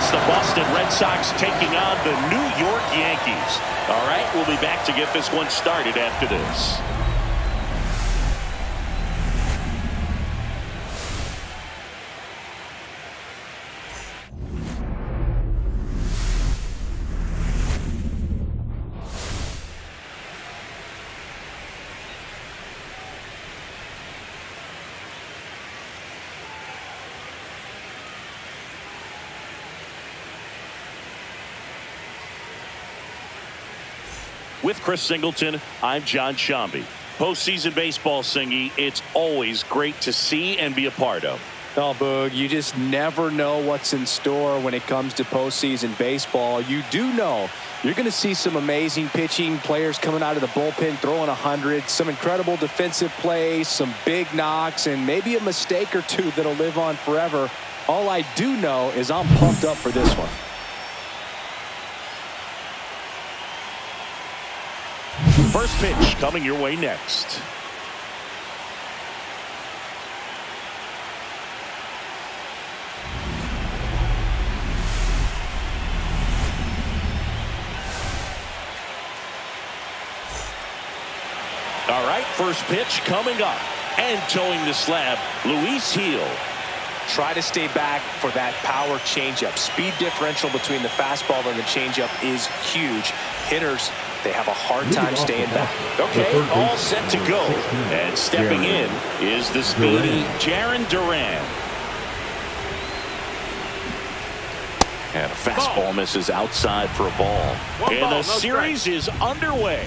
It's the Boston Red Sox taking on the New York Yankees. All right, we'll be back to get this one started after this. With Chris Singleton, I'm John Shambi. Postseason baseball, Singy, it's always great to see and be a part of. Oh, Boog, you just never know what's in store when it comes to postseason baseball. You do know you're going to see some amazing pitching, players coming out of the bullpen throwing 100, some incredible defensive plays, some big knocks, and maybe a mistake or two that'll live on forever. All I do know is I'm pumped up for this one. First pitch coming your way next. All right, first pitch coming up. And towing the slab, Luis Gil. Try to stay back for that power changeup. Speed differential between the fastball and the changeup is huge. Hitters, they have a hard time staying back. Okay, all set to go. And stepping in is the speedy Jarren Duran. And a fastball misses outside for a ball. And the series is underway.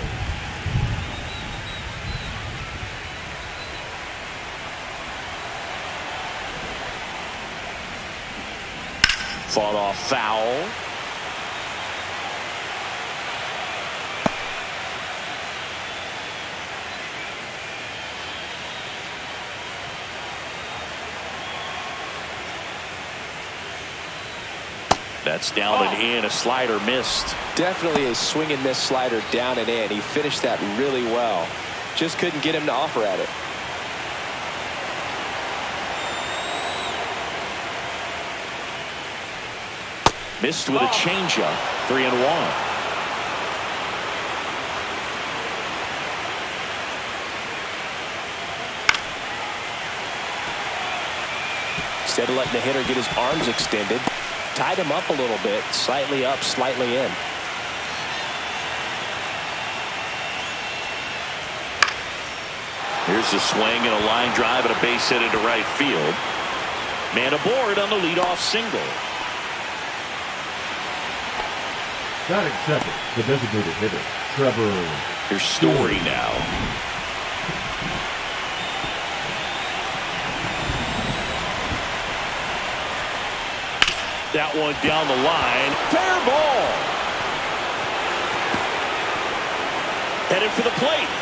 Fought off foul. That's down and in. A slider missed. Definitely a swing and miss slider down and in. He finished that really well. Just couldn't get him to offer at it. Missed with a changeup. 3-1. Instead of letting the hitter get his arms extended, tied him up a little bit, slightly up, slightly in. Here's a swing and a line drive and a base hit into right field. Man aboard on the leadoff single. Batting second, the designated hitter, Trevor. Here's Story now. That one down the line. Fair ball. Headed for the plate.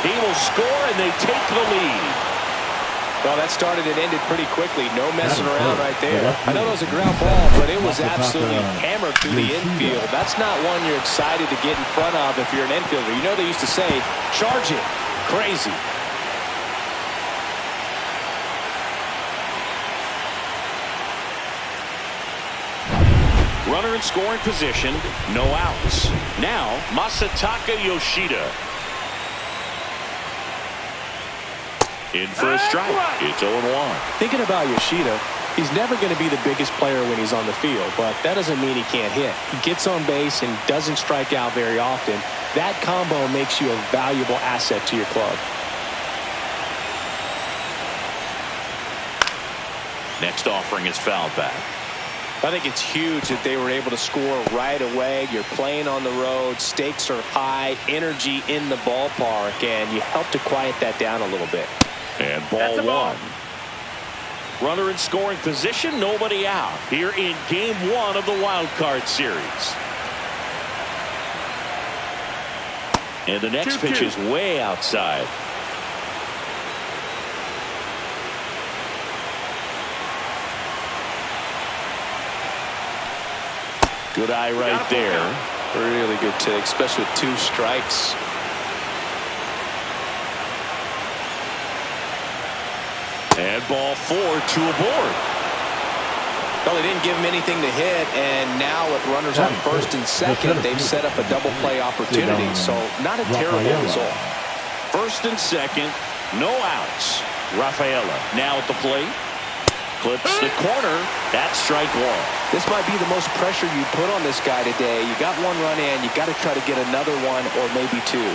He will score and they take the lead. Well, that started and ended pretty quickly. No messing around right there. I know it was a ground ball, but it was absolutely hammered through the infield. That's not one you're excited to get in front of if you're an infielder. You know they used to say, charge it. Crazy. Runner in scoring position. No outs. Now, Masataka Yoshida. In for a strike. It's 0-1. Thinking about Yoshida, he's never going to be the biggest player when he's on the field, but that doesn't mean he can't hit. He gets on base and doesn't strike out very often. That combo makes you a valuable asset to your club. Next offering is fouled back. I think it's huge that they were able to score right away. You're playing on the road. Stakes are high. Energy in the ballpark, and you help to quiet that down a little bit. And ball one. Runner in scoring position, nobody out here in game one of the wild card series. And the next pitch is way outside. Good eye right there. Really good take, especially with 2 strikes. And ball 4, 2 aboard. Well, they didn't give him anything to hit, and now with runners on first and second, they've set up a double play opportunity, so not a terrible result. First and second, no outs. Rafaela now at the plate. Clips the corner. That's strike one. This might be the most pressure you put on this guy today. You got one run in. You got to try to get another one or maybe two.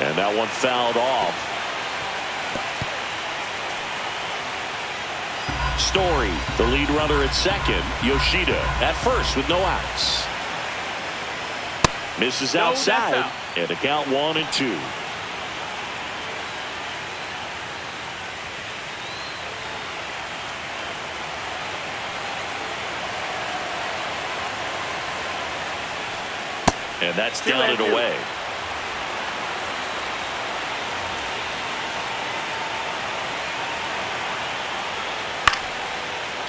And that one fouled off. Story, the lead runner at second. Yoshida at first with no outs. Misses outside, and a count 1-2. And that's down and away.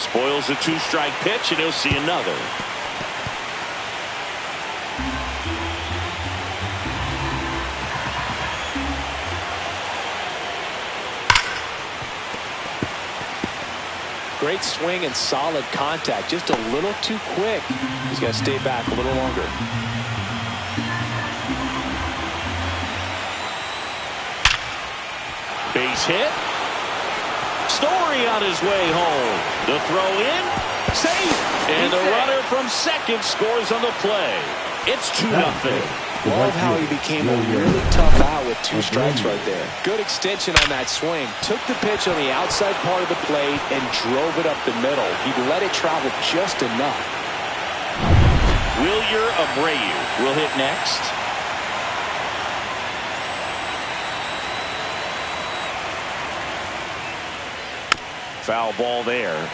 Spoils a two-strike pitch, and he'll see another. Great swing and solid contact. Just a little too quick. He's got to stay back a little longer. Base hit. Story on his way home. The throw in. Safe. And the runner from second scores on the play. It's 2-0. Love how he became a really tough out with two strikes right there. Good extension on that swing. Took the pitch on the outside part of the plate and drove it up the middle. He let it travel just enough. Wilyer Abreu will hit next. Foul ball there.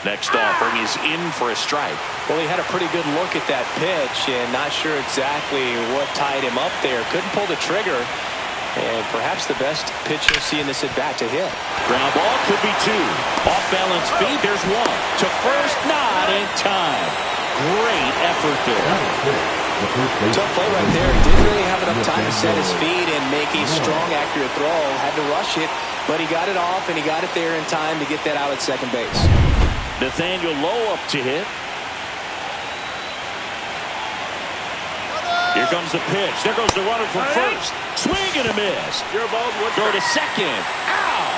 Next offering is in for a strike. Well, he had a pretty good look at that pitch and not sure exactly what tied him up there. Couldn't pull the trigger. And perhaps the best pitch you'll see in this at-bat to hit. Ground ball could be two. Off-balance feet, there's one. To first, not in time. Great effort there. Tough play right there. He didn't really have enough time to set his feet and make a strong, accurate throw. Had to rush it, but he got it off, and he got it there in time to get that out at second base. Nathaniel Lowe up to hit. Here comes the pitch. There goes the runner from first. Swing and a miss. Throw to second. Ow!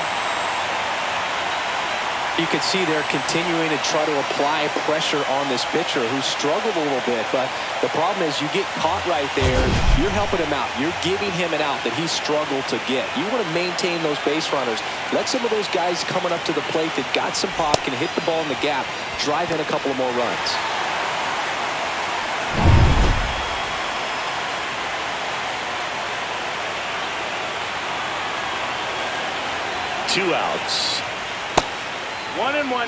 You can see they're continuing to try to apply pressure on this pitcher who struggled a little bit. But the problem is you get caught right there. You're helping him out. You're giving him an out that he struggled to get. You want to maintain those base runners. Let some of those guys coming up to the plate that got some pop can hit the ball in the gap, drive in a couple of more runs. Two outs. 1-1.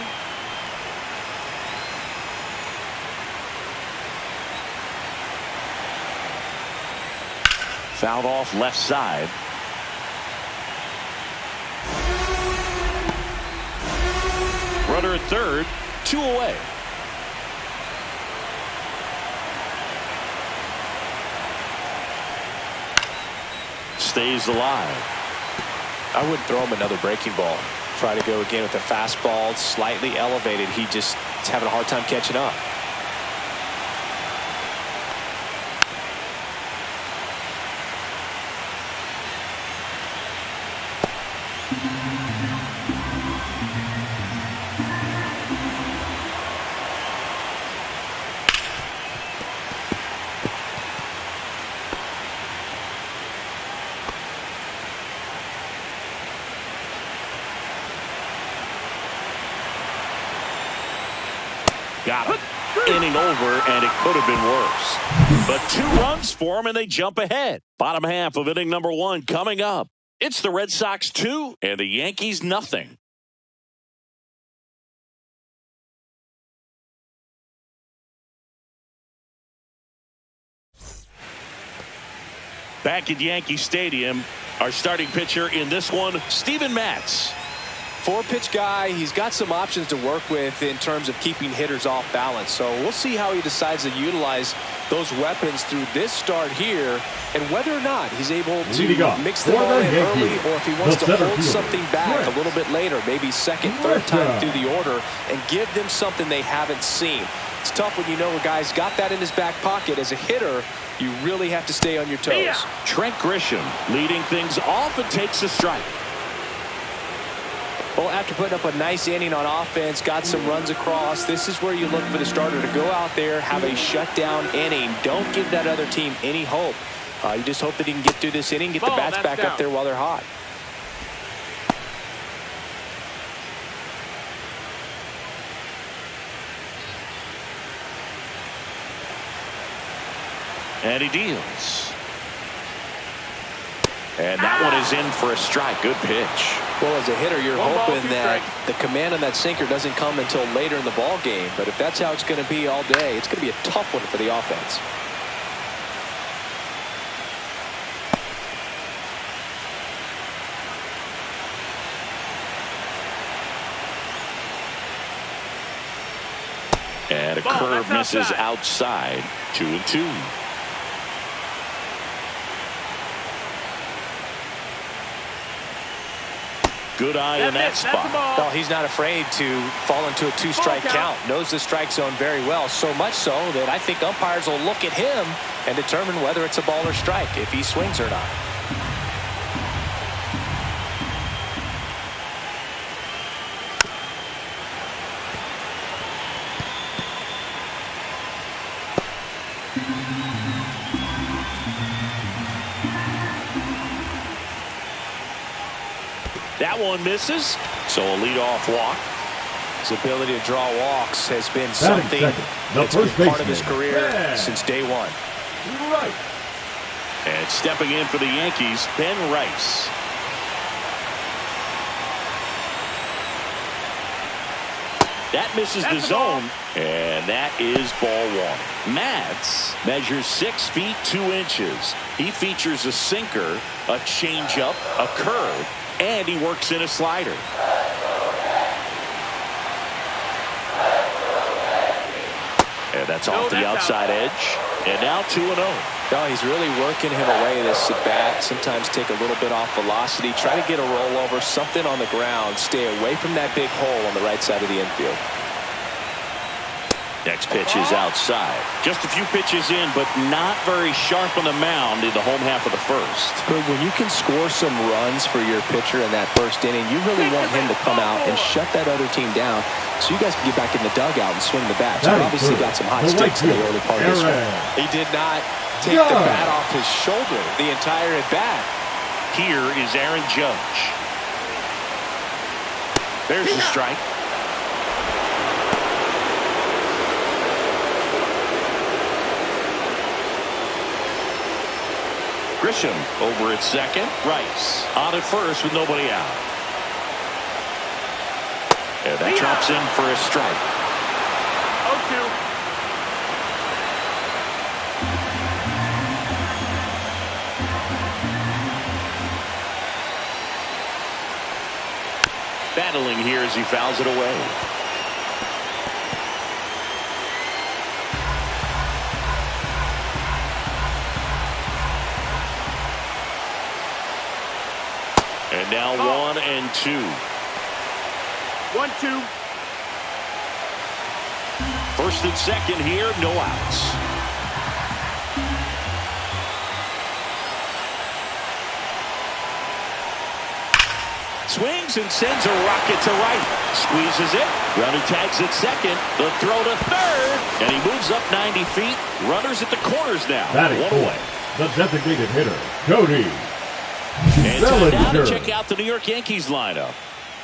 Fouled off left side. Runner at third, 2 away. Stays alive. I wouldn't throw him another breaking ball. Try to go again with the fastball, slightly elevated. He just is having a hard time catching up. Got him. Inning over, and it could have been worse. But 2 runs for them, and they jump ahead. Bottom half of inning number 1 coming up. It's the Red Sox 2 and the Yankees nothing. Back at Yankee Stadium, our starting pitcher in this one, Steven Matz. 4-pitch guy. He's got some options to work with in terms of keeping hitters off balance. So we'll see how he decides to utilize those weapons through this start here, and whether or not he's able to mix the ball in early, or if he wants to hold something back a little bit later, maybe second, third time through the order, and give them something they haven't seen. It's tough when you know a guy's got that in his back pocket. As a hitter, you really have to stay on your toes. Trent Grisham leading things off and takes a strike. Well, after putting up a nice inning on offense, got some runs across, this is where you look for the starter to go out there, have a shutdown inning. Don't give that other team any hope. You just hope that he can get through this inning, get the bats back up there while they're hot. And he deals. And that one is in for a strike. Good pitch. Well, as a hitter, you're hoping that the command on that sinker doesn't come until later in the ball game. But if that's how it's going to be all day, it's going to be a tough one for the offense. And a curve misses outside. 2-2. Good eye in that spot. Well, he's not afraid to fall into a 2-strike count. Knows the strike zone very well. So much so that I think umpires will look at him and determine whether it's a ball or strike, if he swings or not. That one misses, so a leadoff walk. His ability to draw walks has been something that's been part of his career since day one. Right. And stepping in for the Yankees, Ben Rice. That misses the zone, and that is ball one. Matz measures 6 feet 2 inches. He features a sinker, a changeup, a curve, and he works in a slider. And that's off the outside edge. And now 2-0. No, he's really working him away this at bat. Sometimes take a little bit off velocity. Try to get a rollover, something on the ground. Stay away from that big hole on the right side of the infield. Next pitch is outside. Just a few pitches in, but not very sharp on the mound in the home half of the first. But when you can score some runs for your pitcher in that first inning, you really want him to come out and shut that other team down so you guys can get back in the dugout and swing the bat. You obviously got some hot sticks in the early part of this one. He did not take the bat off his shoulder the entire at bat. Here is Aaron Judge. There's the strike. Grisham over at second. Rice on at first with nobody out. And that drops in for a strike. 0-2. Battling here as he fouls it away. And now 1-2. 1-2. First and second here, no outs. Swings and sends a rocket to right. Squeezes it. Runner tags at second. The throw to third. And he moves up 90 feet. Runners at the corners now. One away. The designated hitter, Cody. And time now to check out the New York Yankees lineup.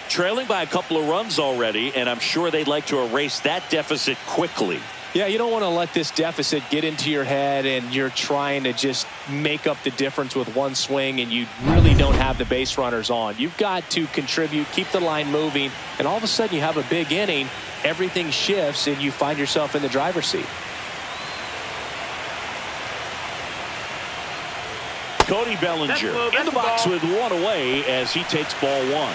Trailing by a couple of runs already, and I'm sure they'd like to erase that deficit quickly. Yeah, you don't want to let this deficit get into your head and you're trying to just make up the difference with one swing and you really don't have the base runners on. You've got to contribute, keep the line moving, and all of a sudden you have a big inning, everything shifts, and you find yourself in the driver's seat. Cody Bellinger in the box with one away as he takes ball one.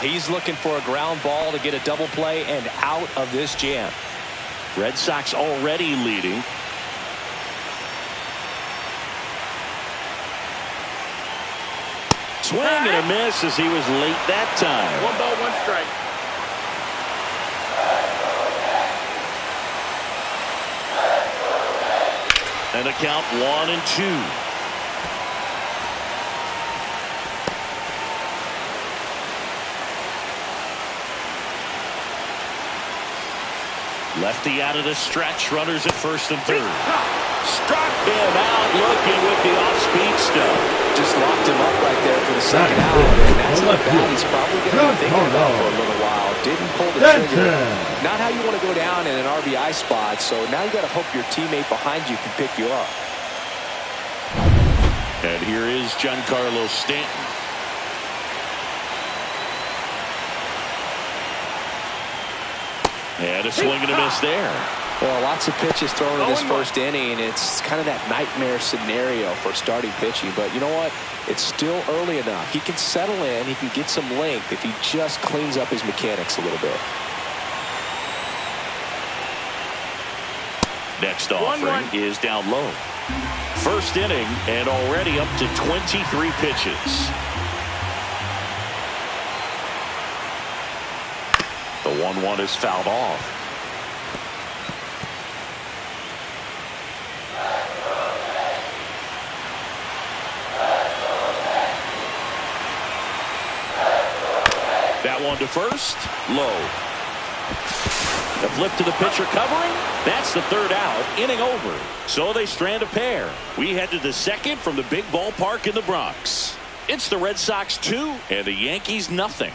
He's looking for a ground ball to get a double play and out of this jam. Red Sox already leading. Swing and a miss as he was late that time. 1 ball, 1 strike. And the count 1-2. Lefty out of the stretch. Runners at first and third. Struck him out looking with the off-speed stuff. Just locked him up right there for the second out. And that's a bat he's probably going to be thinking about for a little while. Didn't pull the trigger. Not how you want to go down in an RBI spot. So now you got to hope your teammate behind you can pick you up. And here is Giancarlo Stanton. And a swing and a miss there. Well, lots of pitches thrown in this first inning. It's kind of that nightmare scenario for starting pitching. But you know what? It's still early enough. He can settle in. He can get some length if he just cleans up his mechanics a little bit. Next offering is down low. First inning and already up to 23 pitches. The 1-1 is fouled off. That one to first, low. The flip to the pitcher covering. That's the third out, inning over. So they strand a pair. We head to the second from the big ballpark in the Bronx. It's the Red Sox 2 and the Yankees nothing.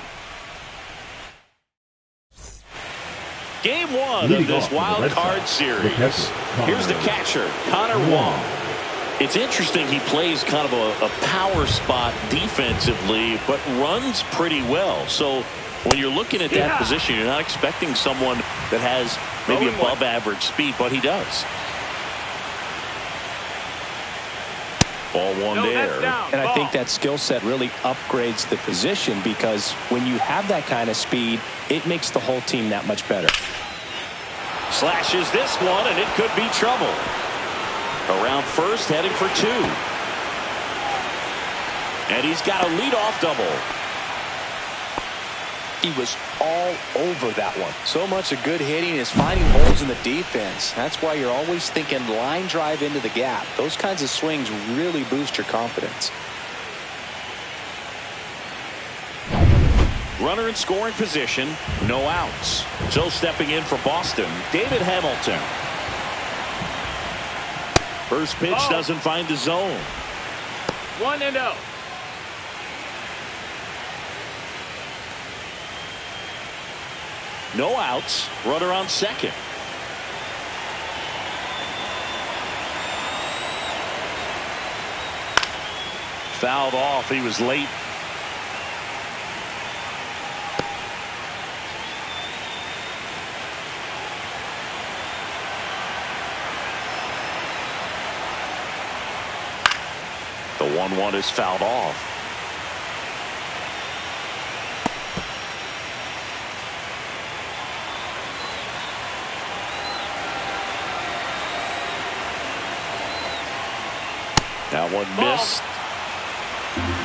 Game 1 of this wild card series. Here's the catcher, Connor Wong. It's interesting he plays kind of a power spot defensively, but runs pretty well. So when you're looking at that position, you're not expecting someone that has maybe above average speed, but he does. Ball one there. And I think that skill set really upgrades the position because when you have that kind of speed, it makes the whole team that much better. Slashes this one, and it could be trouble. Around first, heading for 2. And he's got a leadoff double. He was all over that one. So much of good hitting is finding holes in the defense. That's why you're always thinking line drive into the gap. Those kinds of swings really boost your confidence. Runner in scoring position, no outs. So stepping in for Boston, David Hamilton. First pitch doesn't find the zone. 1-0. No outs. Runner on second. Fouled off. He was late. The 1-1 is fouled off. That one missed.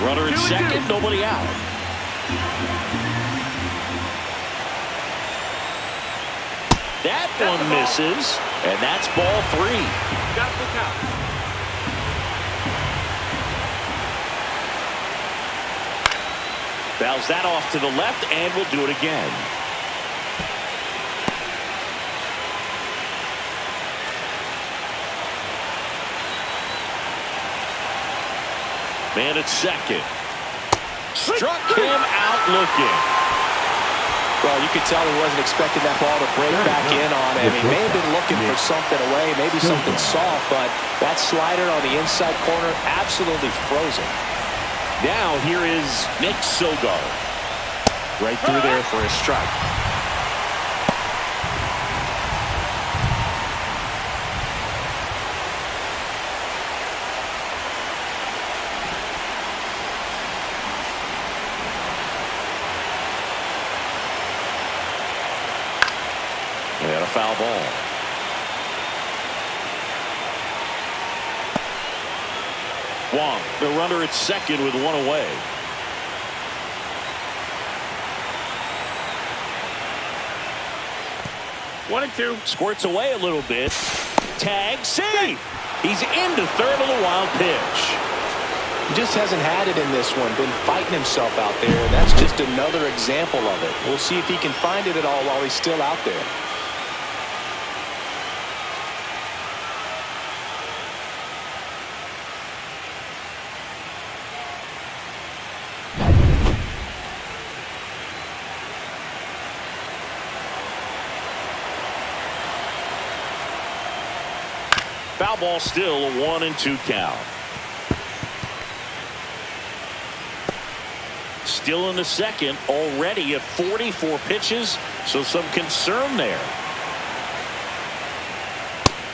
Runner at second, nobody out. That one misses, and that's ball 3. Got the count. Fouls that off to the left, and we'll do it again. Man at second. Struck him out looking. Well, you could tell he wasn't expecting that ball to break back in on him. He may have been looking for something away, maybe something soft, but that slider on the inside corner absolutely frozen. Now here is Nick Sogar. Right through there for a strike. foul ball. Wong, the runner at second with one away. 1-2. Squirts away a little bit. Tag, save. He's into third on the wild pitch. He just hasn't had it in this one. Been fighting himself out there. And that's just another example of it. We'll see if he can find it at all while he's still out there. Foul ball, still a 1-2 count. Still in the second, already at 44 pitches, so some concern there.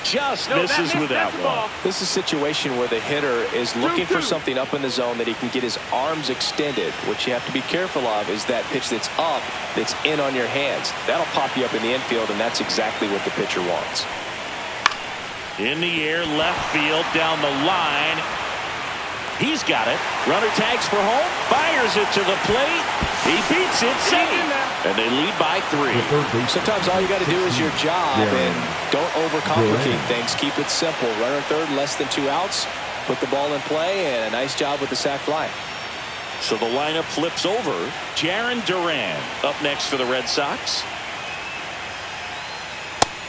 Just misses with that one. This is a situation where the hitter is looking for something up in the zone that he can get his arms extended. What you have to be careful of is that pitch that's up, that's in on your hands. That'll pop you up in the infield, and that's exactly what the pitcher wants. In the air, left field, down the line. He's got it. Runner tags for home, fires it to the plate. He beats it, safe. And they lead by 3. Sometimes all you got to do is your job, and don't overcomplicate things. Keep it simple. Runner third, less than 2 outs. Put the ball in play, and a nice job with the sac fly. So the lineup flips over. Jarren Duran up next for the Red Sox.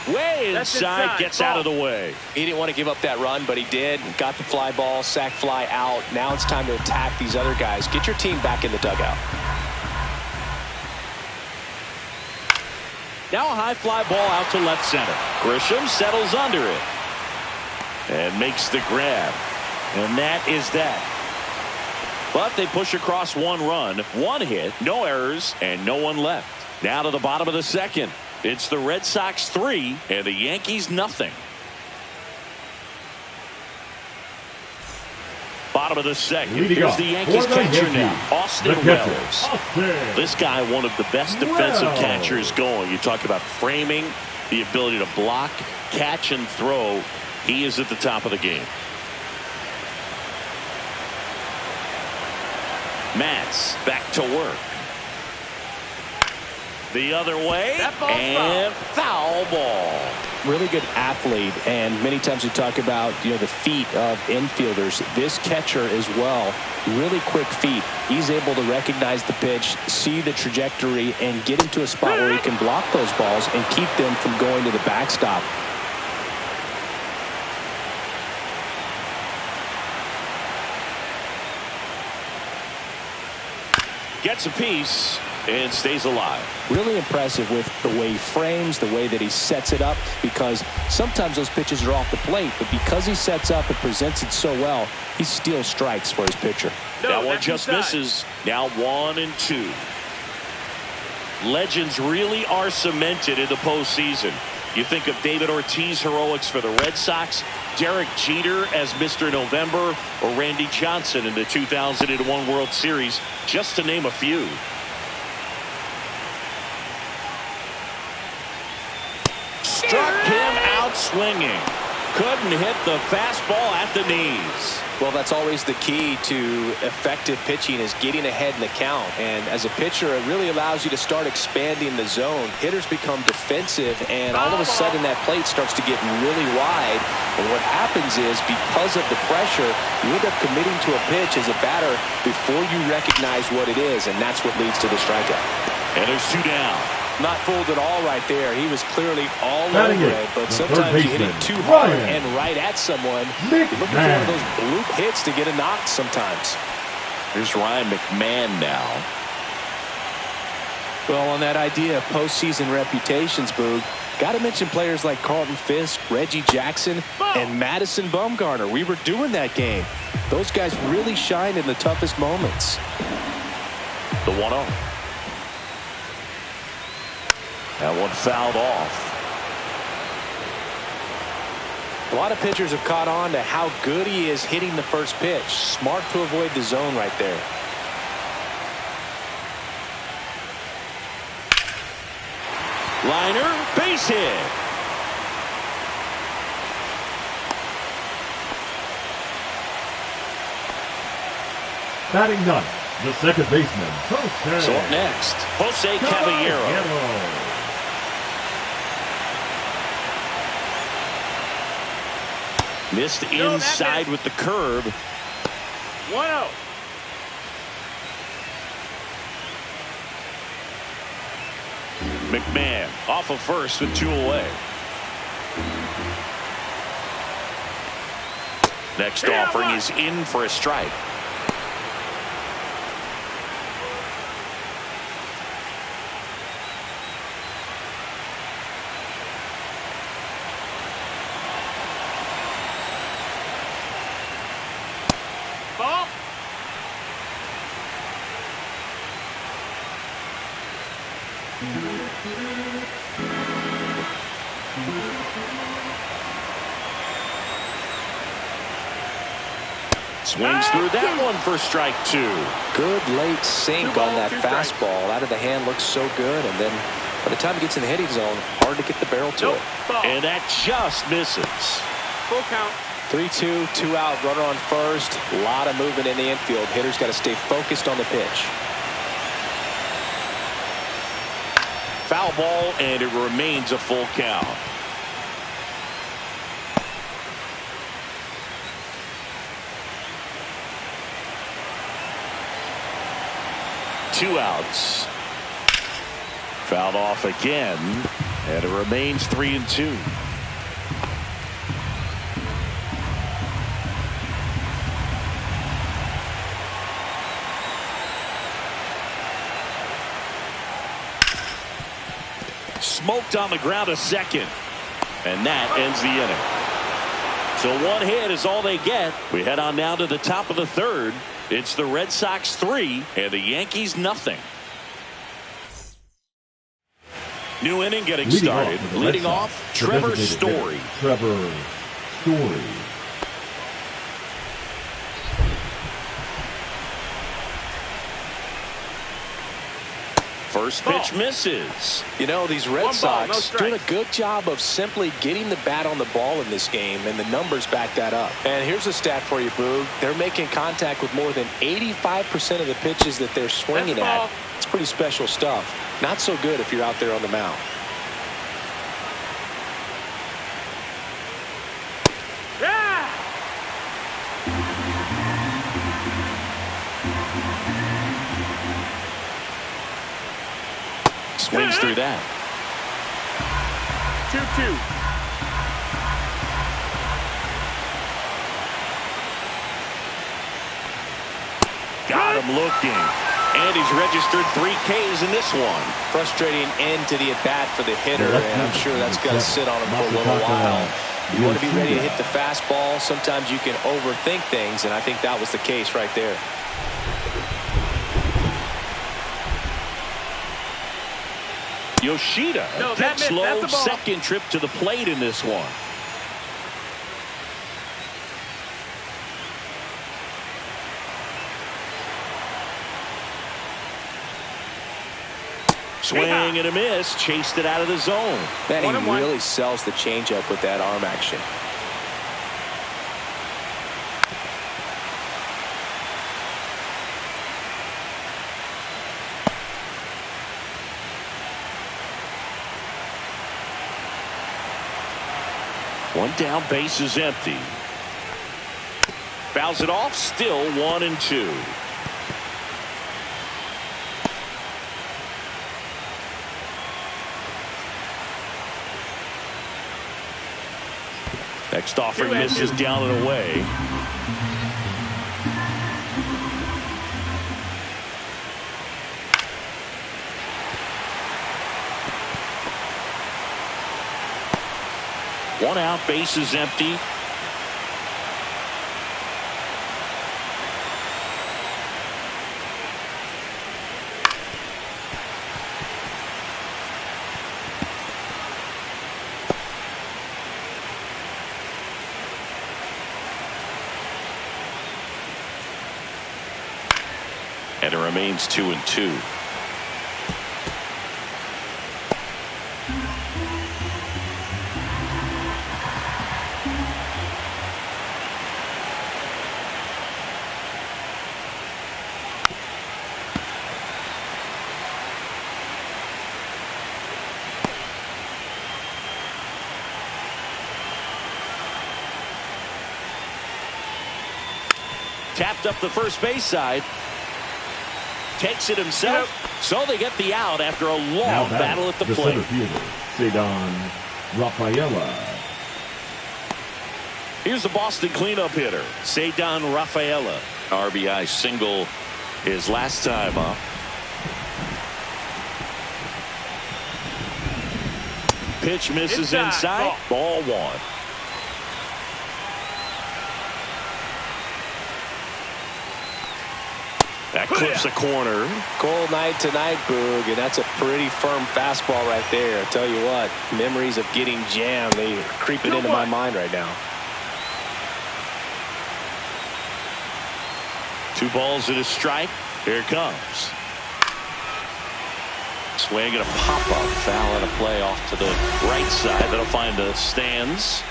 Way inside, gets out of the way. He didn't want to give up that run, but he did. Got the fly ball, sac fly out. Now it's time to attack these other guys. Get your team back in the dugout. Now a high fly ball out to left center. Grisham settles under it and makes the grab. And that is that. But they push across 1 run, 1 hit, no errors, and no one left. Now to the bottom of the second. It's the Red Sox 3 and the Yankees nothing. Bottom of the second. Here's the Yankees catcher now, Austin Wells. This guy, one of the best defensive catchers going. You talk about framing, the ability to block, catch, and throw. He is at the top of the game. Matz back to work. The other way, and foul ball. Really good athlete, and many times we talk about the feet of infielders. This catcher as well, really quick feet. He's able to recognize the pitch, see the trajectory, and get into a spot where he can block those balls and keep them from going to the backstop. Gets a piece and stays alive. Really impressive with the way he frames, the way that he sets it up, because sometimes those pitches are off the plate, but because he sets up and presents it so well, he steals strikes for his pitcher. That one just misses. Now 1-2. Legends really are cemented in the postseason. You think of David Ortiz heroics for the Red Sox, Derek Jeter as Mr. November, or Randy Johnson in the 2001 World Series, just to name a few. Struck him out swinging. Couldn't hit the fastball at the knees. Well, that's always the key to effective pitching, is getting ahead in the count. And as a pitcher, it really allows you to start expanding the zone. Hitters become defensive, and all of a sudden that plate starts to get really wide. And what happens is, because of the pressure, you end up committing to a pitch as a batter before you recognize what it is, and that's what leads to the strikeout. And there's 2 down. Not fooled at all right there. He was clearly all over it, but sometimes you hit it too hard and right at someone. You're looking for one of those bloop hits to get a knock sometimes. Here's Ryan McMahon now. Well, on that idea of postseason reputations, Boog, got to mention players like Carlton Fisk, Reggie Jackson, and Madison Bumgarner. We were doing that game. Those guys really shined in the toughest moments. The 1-0. That one fouled off. A lot of pitchers have caught on to how good he is hitting the first pitch. Smart to avoid the zone right there. Liner, base hit. Batting ninth, the second baseman, Jose. So up next, Jose Caballero. Missed inside with the curve. 1-0. McMahon off of first with 2 away. Next offering is in for a strike. Ball. Swings through that one for strike 2. Good late sink on that fastball. Out of the hand, looks so good. And then by the time it gets in the hitting zone, hard to get the barrel to it. And that just misses. Full count. 3-2, 2 out, runner on first. A lot of movement in the infield. Hitter's got to stay focused on the pitch. Foul ball, and it remains a full count. Two outs. Fouled off again, and it remains 3-2. Smoked on the ground a second, and that ends the inning. So 1 hit is all they get. We head on now to the top of the third. It's the Red Sox 3 and the Yankees nothing. New inning getting started. Leading off, Trevor Story. Trevor Story. First pitch misses. You know, these Red One ball, Sox no doing a strikes. good job of simply getting the bat on the ball in this game, and the numbers back that up. And here's a stat for you, Boog. They're making contact with more than 85% of the pitches that they're swinging at. It's pretty special stuff. Not so good if you're out there on the mound. Yeah. Swings through that. 2-2. Got him looking. And he's registered 3 Ks in this one. Frustrating end to the at-bat for the hitter, and I'm sure that's going to sit on him for a little while. You want to be ready to hit the fastball. Sometimes you can overthink things, and I think that was the case right there. Yoshida No, that gets missed. That's low. the ball. Second trip to the plate in this one. Swing and a miss. Chased it out of the zone. Man, he 1-1. really sells the changeup with that arm action. One down, base is empty. Fouls it off, still 1-2. Next offering misses down and away. One out, base is empty. And it remains 2-2. Tapped up the first base side. Takes it himself. So they get the out after a long battle at the plate. Center fielder, Cedon Rafaela. Here's the Boston cleanup hitter, Cedon Rafaela. RBI single his last time up. Pitch misses inside. Ball one. That clips a corner. Cold night tonight, Boog, and that's a pretty firm fastball right there. I tell you what, memories of getting jammed, they are creeping into my mind right now. 2 balls and a strike. Here it comes. Swing and a pop-up. Foul and a play off to the right side. That'll find the stands.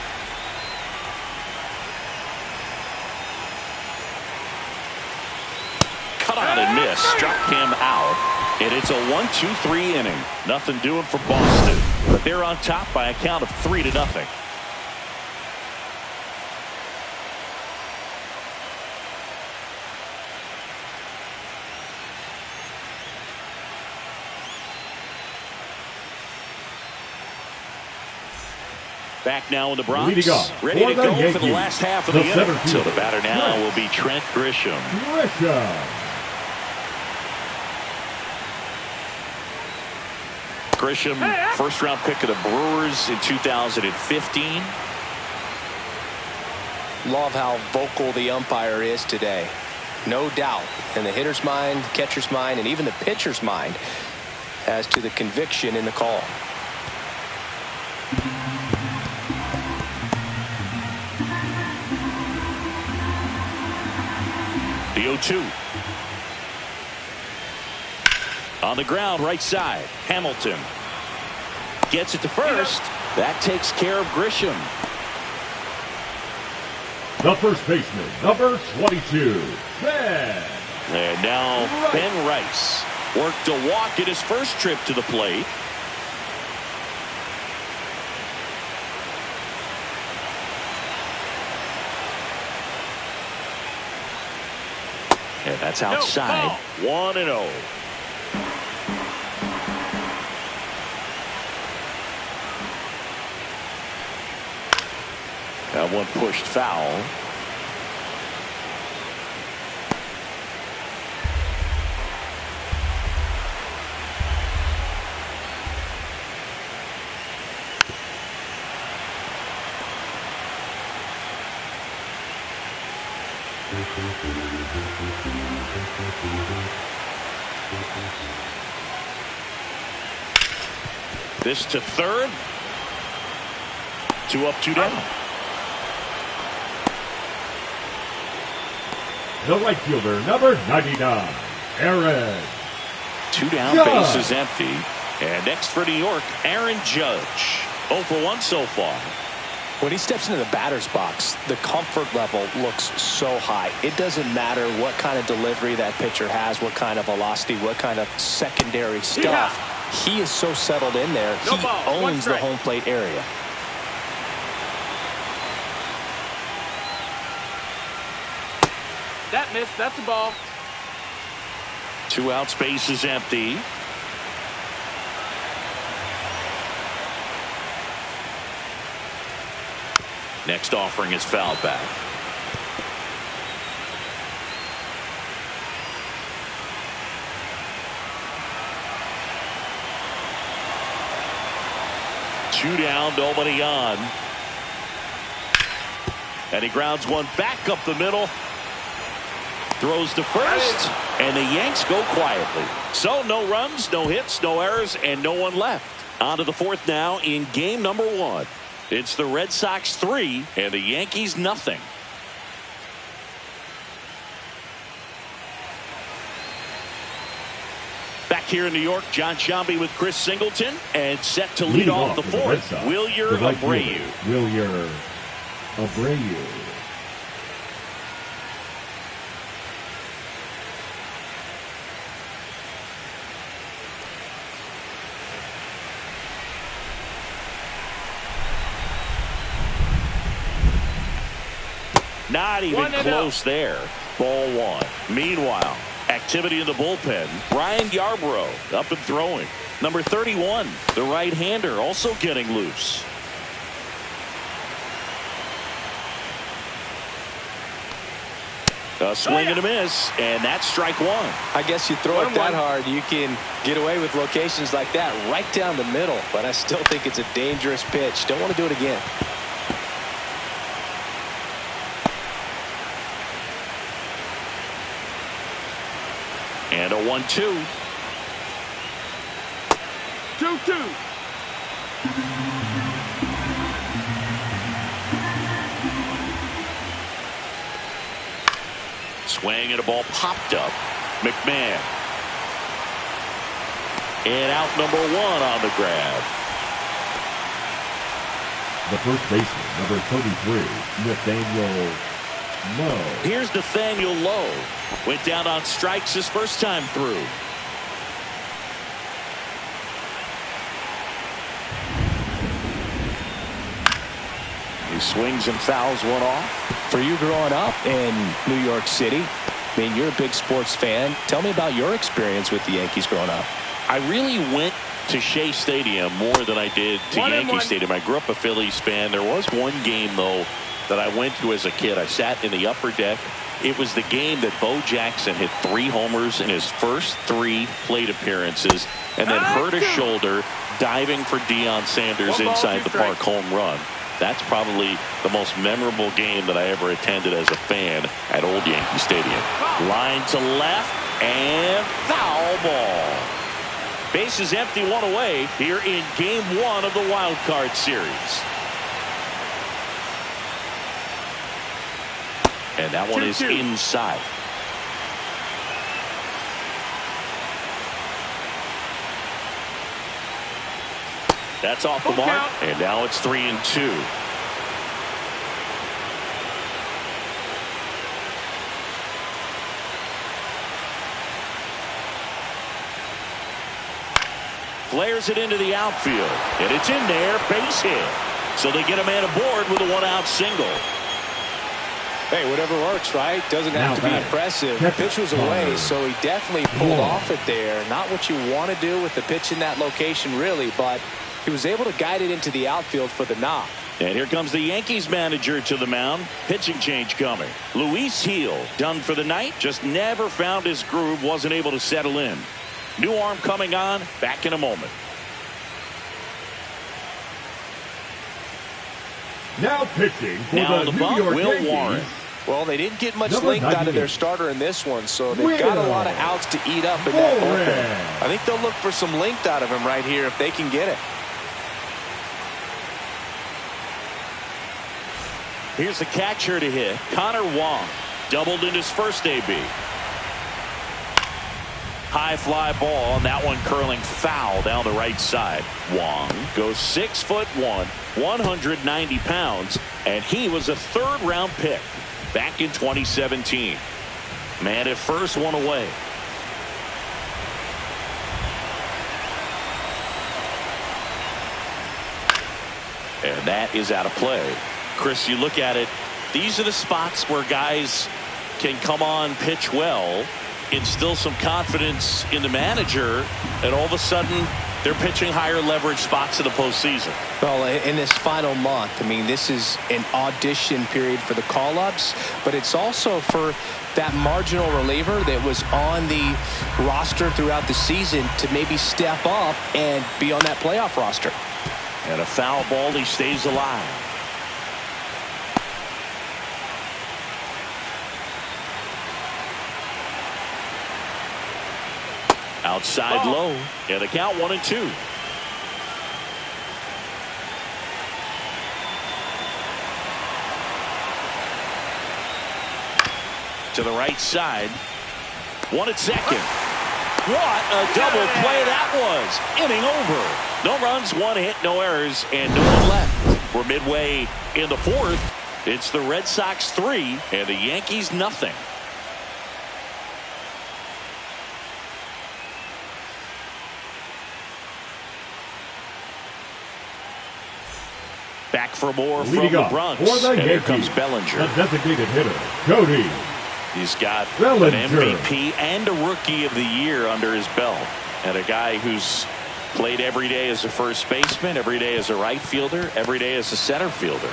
Cut on and miss. Struck him out. And it's a 1-2-3 inning. Nothing doing for Boston. But they're on top by a count of 3-0. Back now in the Bronx. Ready to go for the last half of the inning. So the batter now will be Trent Grisham. Grisham, first-round pick of the Brewers in 2015. Love how vocal the umpire is today. No doubt in the hitter's mind, catcher's mind, and even the pitcher's mind as to the conviction in the call. The 0-2. On the ground, right side. Hamilton gets it to first. That takes care of Grisham. The first baseman, number 22, Ben. And now Ben Rice worked a walk in his first trip to the plate. And that's outside. 1-0. That one pushed foul. This to third. 2 up, 2 down. The right fielder, number 99, Aaron. 2 down, base is empty. And next for New York, Aaron Judge. 0 for 1 so far. When he steps into the batter's box, the comfort level looks so high. It doesn't matter what kind of delivery that pitcher has, what kind of velocity, what kind of secondary stuff. He is so settled in there. He owns the home plate area. That missed. That's a ball. 2 outs, base is empty. Next offering is fouled back. Two down, nobody on. And he grounds one back up the middle. Throws to first, and the Yanks go quietly. So no runs, no hits, no errors, and no one left. On to the 4th now in game number 1. It's the Red Sox 3 and the Yankees nothing. Back here in New York, John Sciambi with Chris Singleton, and set to lead off the 4th, Wilyer Abreu. Wilyer Abreu. Not even close there. Ball one. Meanwhile, activity in the bullpen. Brian Yarbrough up and throwing. Number 31, the right-hander, also getting loose. A swing and a miss, and that's strike one. I guess you throw it that hard, you can get away with locations like that right down the middle, but I still think it's a dangerous pitch. Don't want to do it again. And a 1-2. 2-2. Swing and a ball popped up. McMahon. And out number one on the grab. The first baseman, number 33, Nathaniel Lowe. Here's Nathaniel Lowe. Went down on strikes his first time through. He swings and fouls one off. For you growing up in New York City, I mean, you're a big sports fan. Tell me about your experience with the Yankees growing up. I really went to Shea Stadium more than I did to Yankee Stadium. I grew up a Phillies fan. There was one game, though, that I went to as a kid. I sat in the upper deck. It was the game that Bo Jackson hit 3 homers in his first 3 plate appearances and then hurt his shoulder diving for Deion Sanders inside the park home run. That's probably the most memorable game that I ever attended as a fan at Old Yankee Stadium. Line to left and foul ball. Bases empty, 1 away here in game 1 of the wild card series. And that one is inside. That's off the mark, and now it's 3-2. Flares it into the outfield, and it's in there, base hit. So they get a man aboard with a 1-out single. Hey, whatever works, right? Doesn't have to be impressive. The pitch was away, so he definitely pulled off it there. Not what you want to do with the pitch in that location, really, but he was able to guide it into the outfield for the knock. And here comes the Yankees manager to the mound. Pitching change coming. Luis Gil done for the night. Just never found his groove. Wasn't able to settle in. New arm coming on. Back in a moment. Now pitching for now the the New bump, York Will Yankees. Warren. Well, they didn't get much length out of their starter in this one, so they've got a lot of outs to eat up in that bullpen. I think they'll look for some length out of him right here if they can get it. Here's the catcher to hit. Connor Wong doubled in his first AB. High fly ball, and that one curling foul down the right side. Wong goes 6'1", 190 pounds, and he was a 3rd-round pick back in 2017. Man at first, 1 away. And that is out of play. Chris, you look at it, these are the spots where guys can come on, pitch well, instill some confidence in the manager, and all of a sudden they're pitching higher leverage spots in the postseason. Well, in this final month, I mean, this is an audition period for the call-ups, but it's also for that marginal reliever that was on the roster throughout the season to maybe step up and be on that playoff roster. And a foul ball, he stays alive. Outside low, and the count 1-2. To the right side. 1 at second. What a double play that was. Inning over. No runs, 1 hit, no errors, and no one left. We're midway in the 4th. It's the Red Sox 3 and the Yankees nothing. Back for more from the Bronx. For the and Yankees, here comes Bellinger. The designated hitter, Cody He's got Bellinger. an MVP and a Rookie of the Year under his belt. And a guy who's played every day as a first baseman, every day as a right fielder, every day as a center fielder.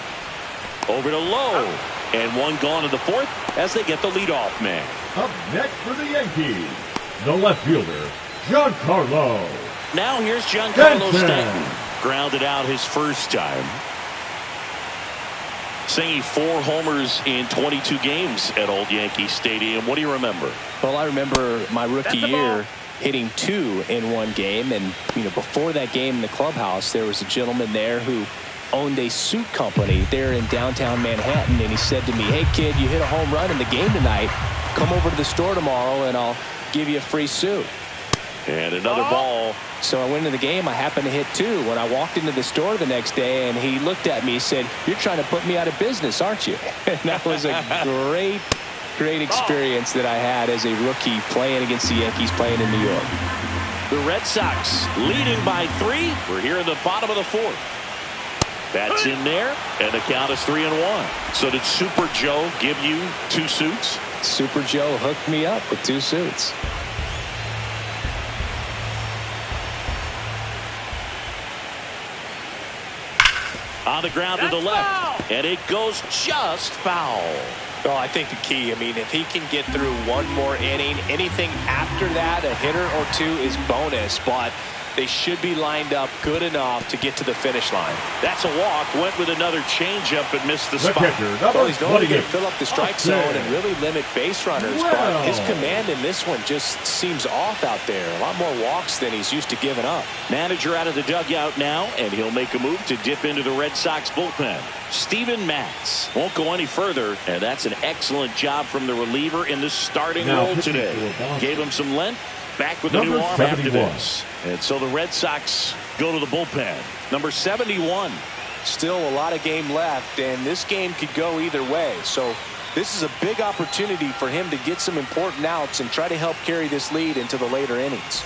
Over to Lowe. And one gone in the fourth as they get the leadoff man. Up next for the Yankees, the left fielder, Giancarlo. Now here's Giancarlo Stanton. Stanton. Grounded out his first time. Singing 4 homers in 22 games at Old Yankee Stadium. What do you remember? Well, I remember my rookie year hitting 2 in one game. And, before that game in the clubhouse, there was a gentleman there who owned a suit company there in downtown Manhattan. And he said to me, "Hey, kid, you hit a home run in the game tonight. Come over to the store tomorrow and I'll give you a free suit." And another ball. So I went into the game. I happened to hit 2. When I walked into the store the next day, and he looked at me, he said, "You're trying to put me out of business, aren't you?" And that was a great experience that I had as a rookie playing against the Yankees, playing in New York. The Red Sox leading by 3. We're here in the bottom of the 4th. That's in there, and the count is 3-1. So did Super Joe give you 2 suits? Super Joe hooked me up with 2 suits. On the ground to the left, and it goes just foul. Well, I think the key, if he can get through one more inning, anything after that, a hitter or 2 is bonus, but they should be lined up good enough to get to the finish line. That's a walk. Went with another changeup and missed the The spot. catcher, Well, number he's going to 28, fill up the strike zone and really limit base runners, but his command in this one just seems off out there. A lot more walks than he's used to giving up. Manager out of the dugout now, and he'll make a move to dip into the Red Sox bullpen. Steven Matz won't go any further, and that's an excellent job from the reliever in the starting role today. Gave him some length. Back with the new arm after this. And so the Red Sox go to the bullpen. Number 71. Still a lot of game left, and this game could go either way. So this is a big opportunity for him to get some important outs and try to help carry this lead into the later innings.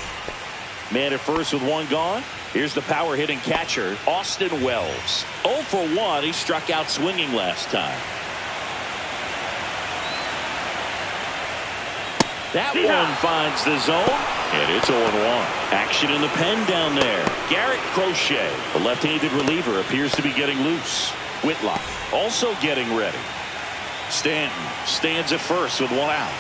Man at first with 1 gone. Here's the power hitting catcher, Austin Wells. 0 for 1. He struck out swinging last time. That one finds the zone, and it's 0-1. Action in the pen down there. Garrett Crochet, the left-handed reliever, appears to be getting loose. Whitlock also getting ready. Stanton stands at first with 1 out.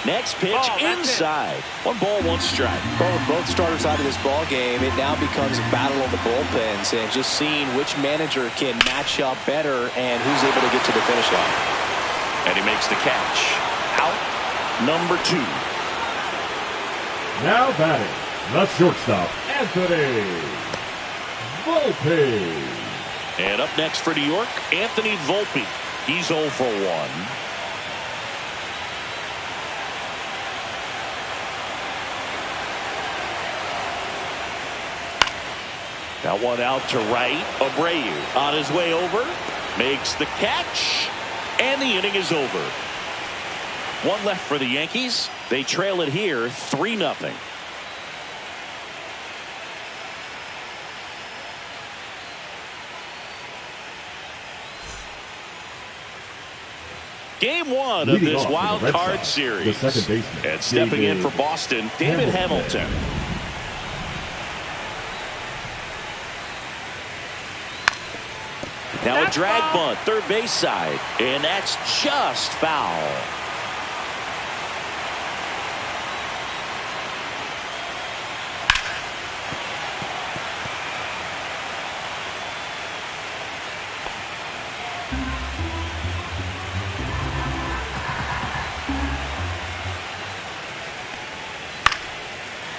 Next pitch inside. 1 ball, 1 strike. Well, with both starters out of this ball game, it now becomes a battle of the bullpens and just seeing which manager can match up better and who's able to get to the finish line. And he makes the catch. Out number 2. Now batting, the shortstop, Anthony Volpe. And up next for New York, Anthony Volpe. He's 0 for 1. That one out to right. Abreu on his way over. Makes the catch. And the inning is over. 1 left for the Yankees. They trail it here 3-0. Game 1 of this wild card series. The second baseman, And stepping in for Boston, David Hamilton. Now a drag bunt, third base side, and that's just foul.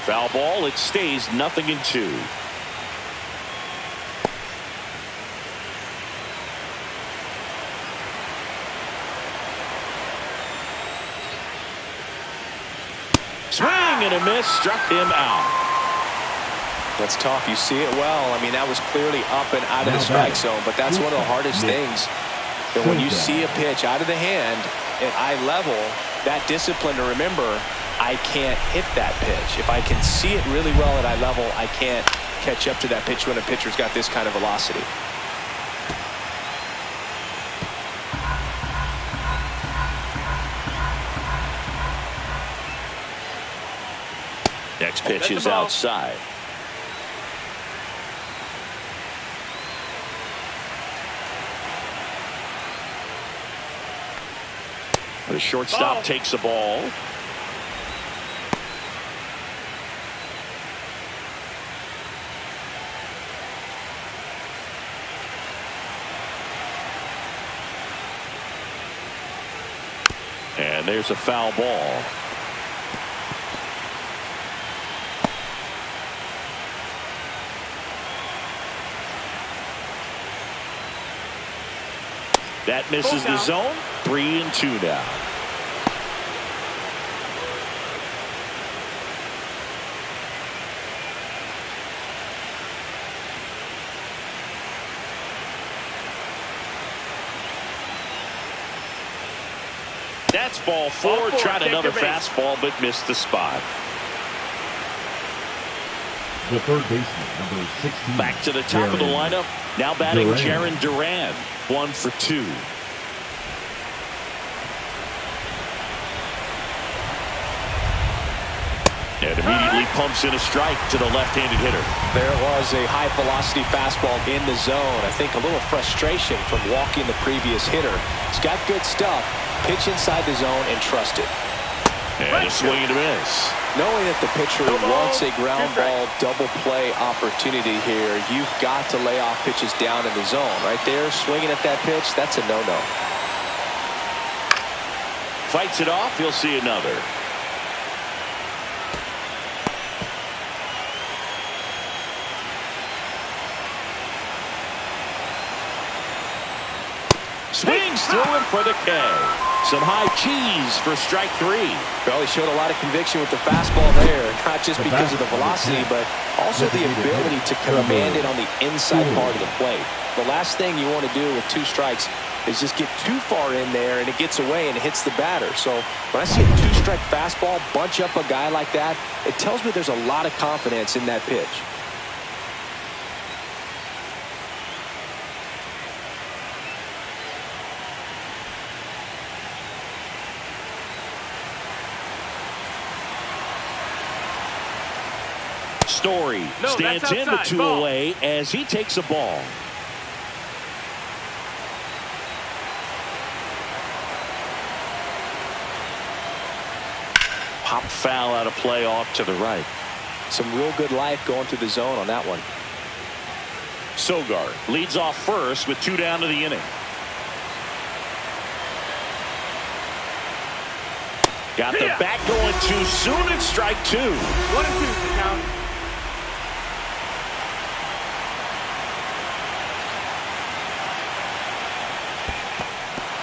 Foul ball, it stays 0-2. Swing and a miss, struck him out. That's tough. You see it well. That was clearly up and out of the strike zone, but that's one of the hardest things. That when you see a pitch out of the hand at eye level, that discipline to remember, I can't hit that pitch. If I can see it really well at eye level, I can't catch up to that pitch when a pitcher's got this kind of velocity. Next pitch That's is the ball. outside. The shortstop takes the ball. And there's a foul ball. That misses the zone. 3-2 now. That's ball four. Tried another fastball, but missed the spot. The third baseman, number 16. Back to the top of the lineup. Now batting Jaron Duran. 1 for 2. And immediately pumps in a strike to the left-handed hitter. There was a high-velocity fastball in the zone. I think a little frustration from walking the previous hitter. He's got good stuff. Pitch inside the zone and trust it. And a swing and a miss. Knowing that the pitcher wants a ground ball double play opportunity here, you've got to lay off pitches down in the zone. Right there, swinging at that pitch, that's a no-no. Fights it off. He'll see another. Swings through it for the K. Some high cheese for strike 3. Well, he showed a lot of conviction with the fastball there, not just because of the velocity, but also the ability to command it on the inside part of the plate. The last thing you want to do with 2 strikes is just get too far in there and it gets away and it hits the batter. So when I see a 2-strike fastball bunch up a guy like that, it tells me there's a lot of confidence in that pitch. Story stands in the 2 away as he takes a ball. Pop foul out of play off to the right. Some real good life going through the zone on that one. Sogard leads off first with 2 down to the inning. Got the bat going too soon and strike 2. 1-2 the count.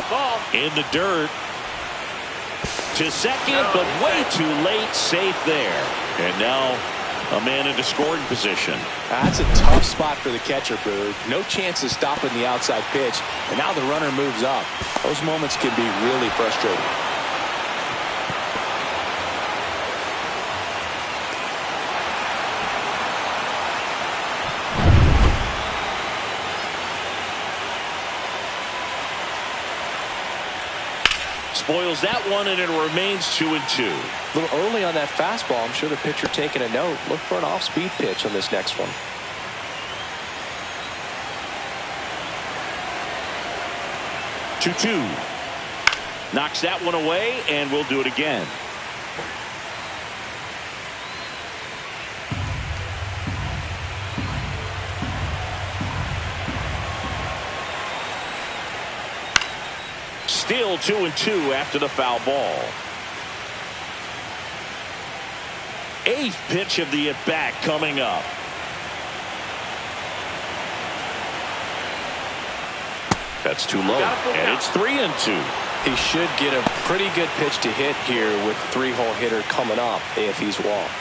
Ball. In the dirt. To second, but way too late. Safe there. And now a man into scoring position. That's a tough spot for the catcher, Boog. No chance of stopping the outside pitch. And now the runner moves up. Those moments can be really frustrating. Spoils that one, and it remains 2-2. A little early on that fastball. I'm sure the pitcher taking a note. Look for an off-speed pitch on this next one. 2-2. Knocks that one away, and we'll do it again. Still 2-2 after the foul ball. 8th pitch of the at-bat coming up. That's too low, and it's 3-2. He should get a pretty good pitch to hit here with 3-hole hitter coming up if he's walked.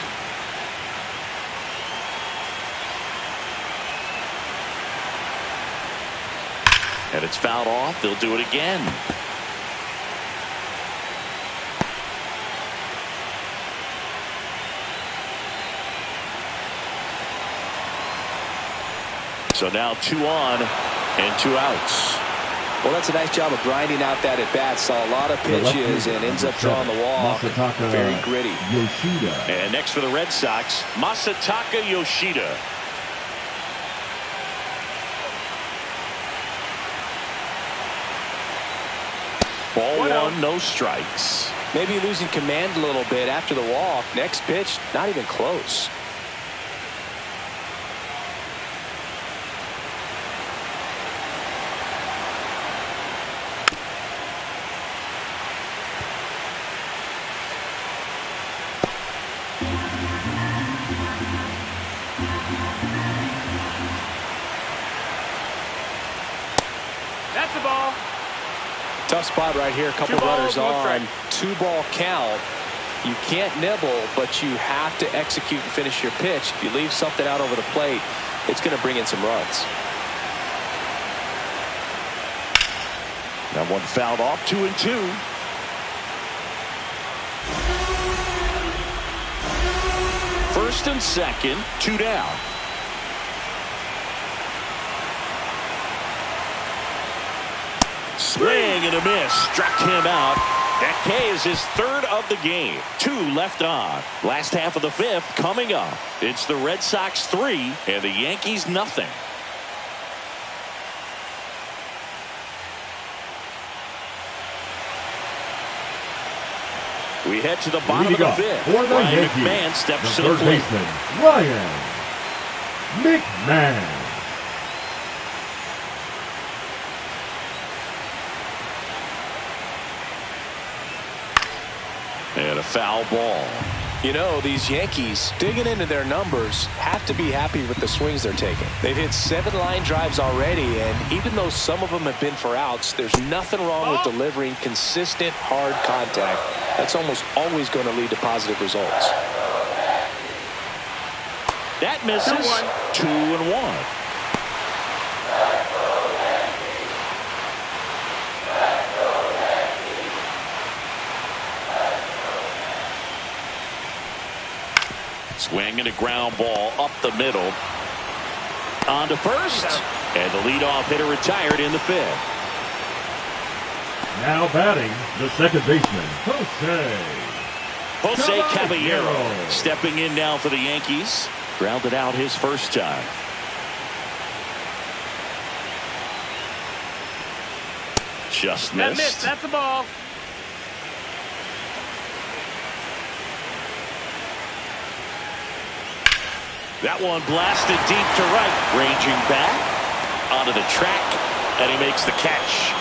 And it's fouled off. They'll do it again. So now 2 on and 2 outs. Well, that's a nice job of grinding out that at-bat. Saw a lot of pitches and ends up drawing the wall. Very gritty. Yoshida. And next for the Red Sox, Masataka Yoshida. Ball one, no strikes. Maybe losing command a little bit after the walk. Next pitch, not even close. That's the ball. Tough spot right here. A couple runners on. 2-ball count. You can't nibble, but you have to execute and finish your pitch. If you leave something out over the plate, it's going to bring in some runs. That one fouled off. 2-2. First and second, 2 down. Swing and a miss. Struck him out. That K is his third of the game. 2 left on. Last half of the 5th coming up. It's the Red Sox 3 and the Yankees nothing. We head to the bottom of the 5th. Ryan McMahon steps to the plate. Ryan McMahon. And a foul ball. You know, these Yankees, digging into their numbers, have to be happy with the swings they're taking. They've hit 7 line drives already, and even though some of them have been for outs, there's nothing wrong with delivering consistent, hard contact. That's almost always going to lead to positive results. That misses. 2-1. Swing and a ground ball up the middle. On to first. And the leadoff hitter retired in the 5th. Now batting, the second baseman, Jose Caballero stepping in now for the Yankees. Grounded out his first time. Just missed. That's the ball. That one blasted deep to right. Ranging back onto the track, and he makes the catch.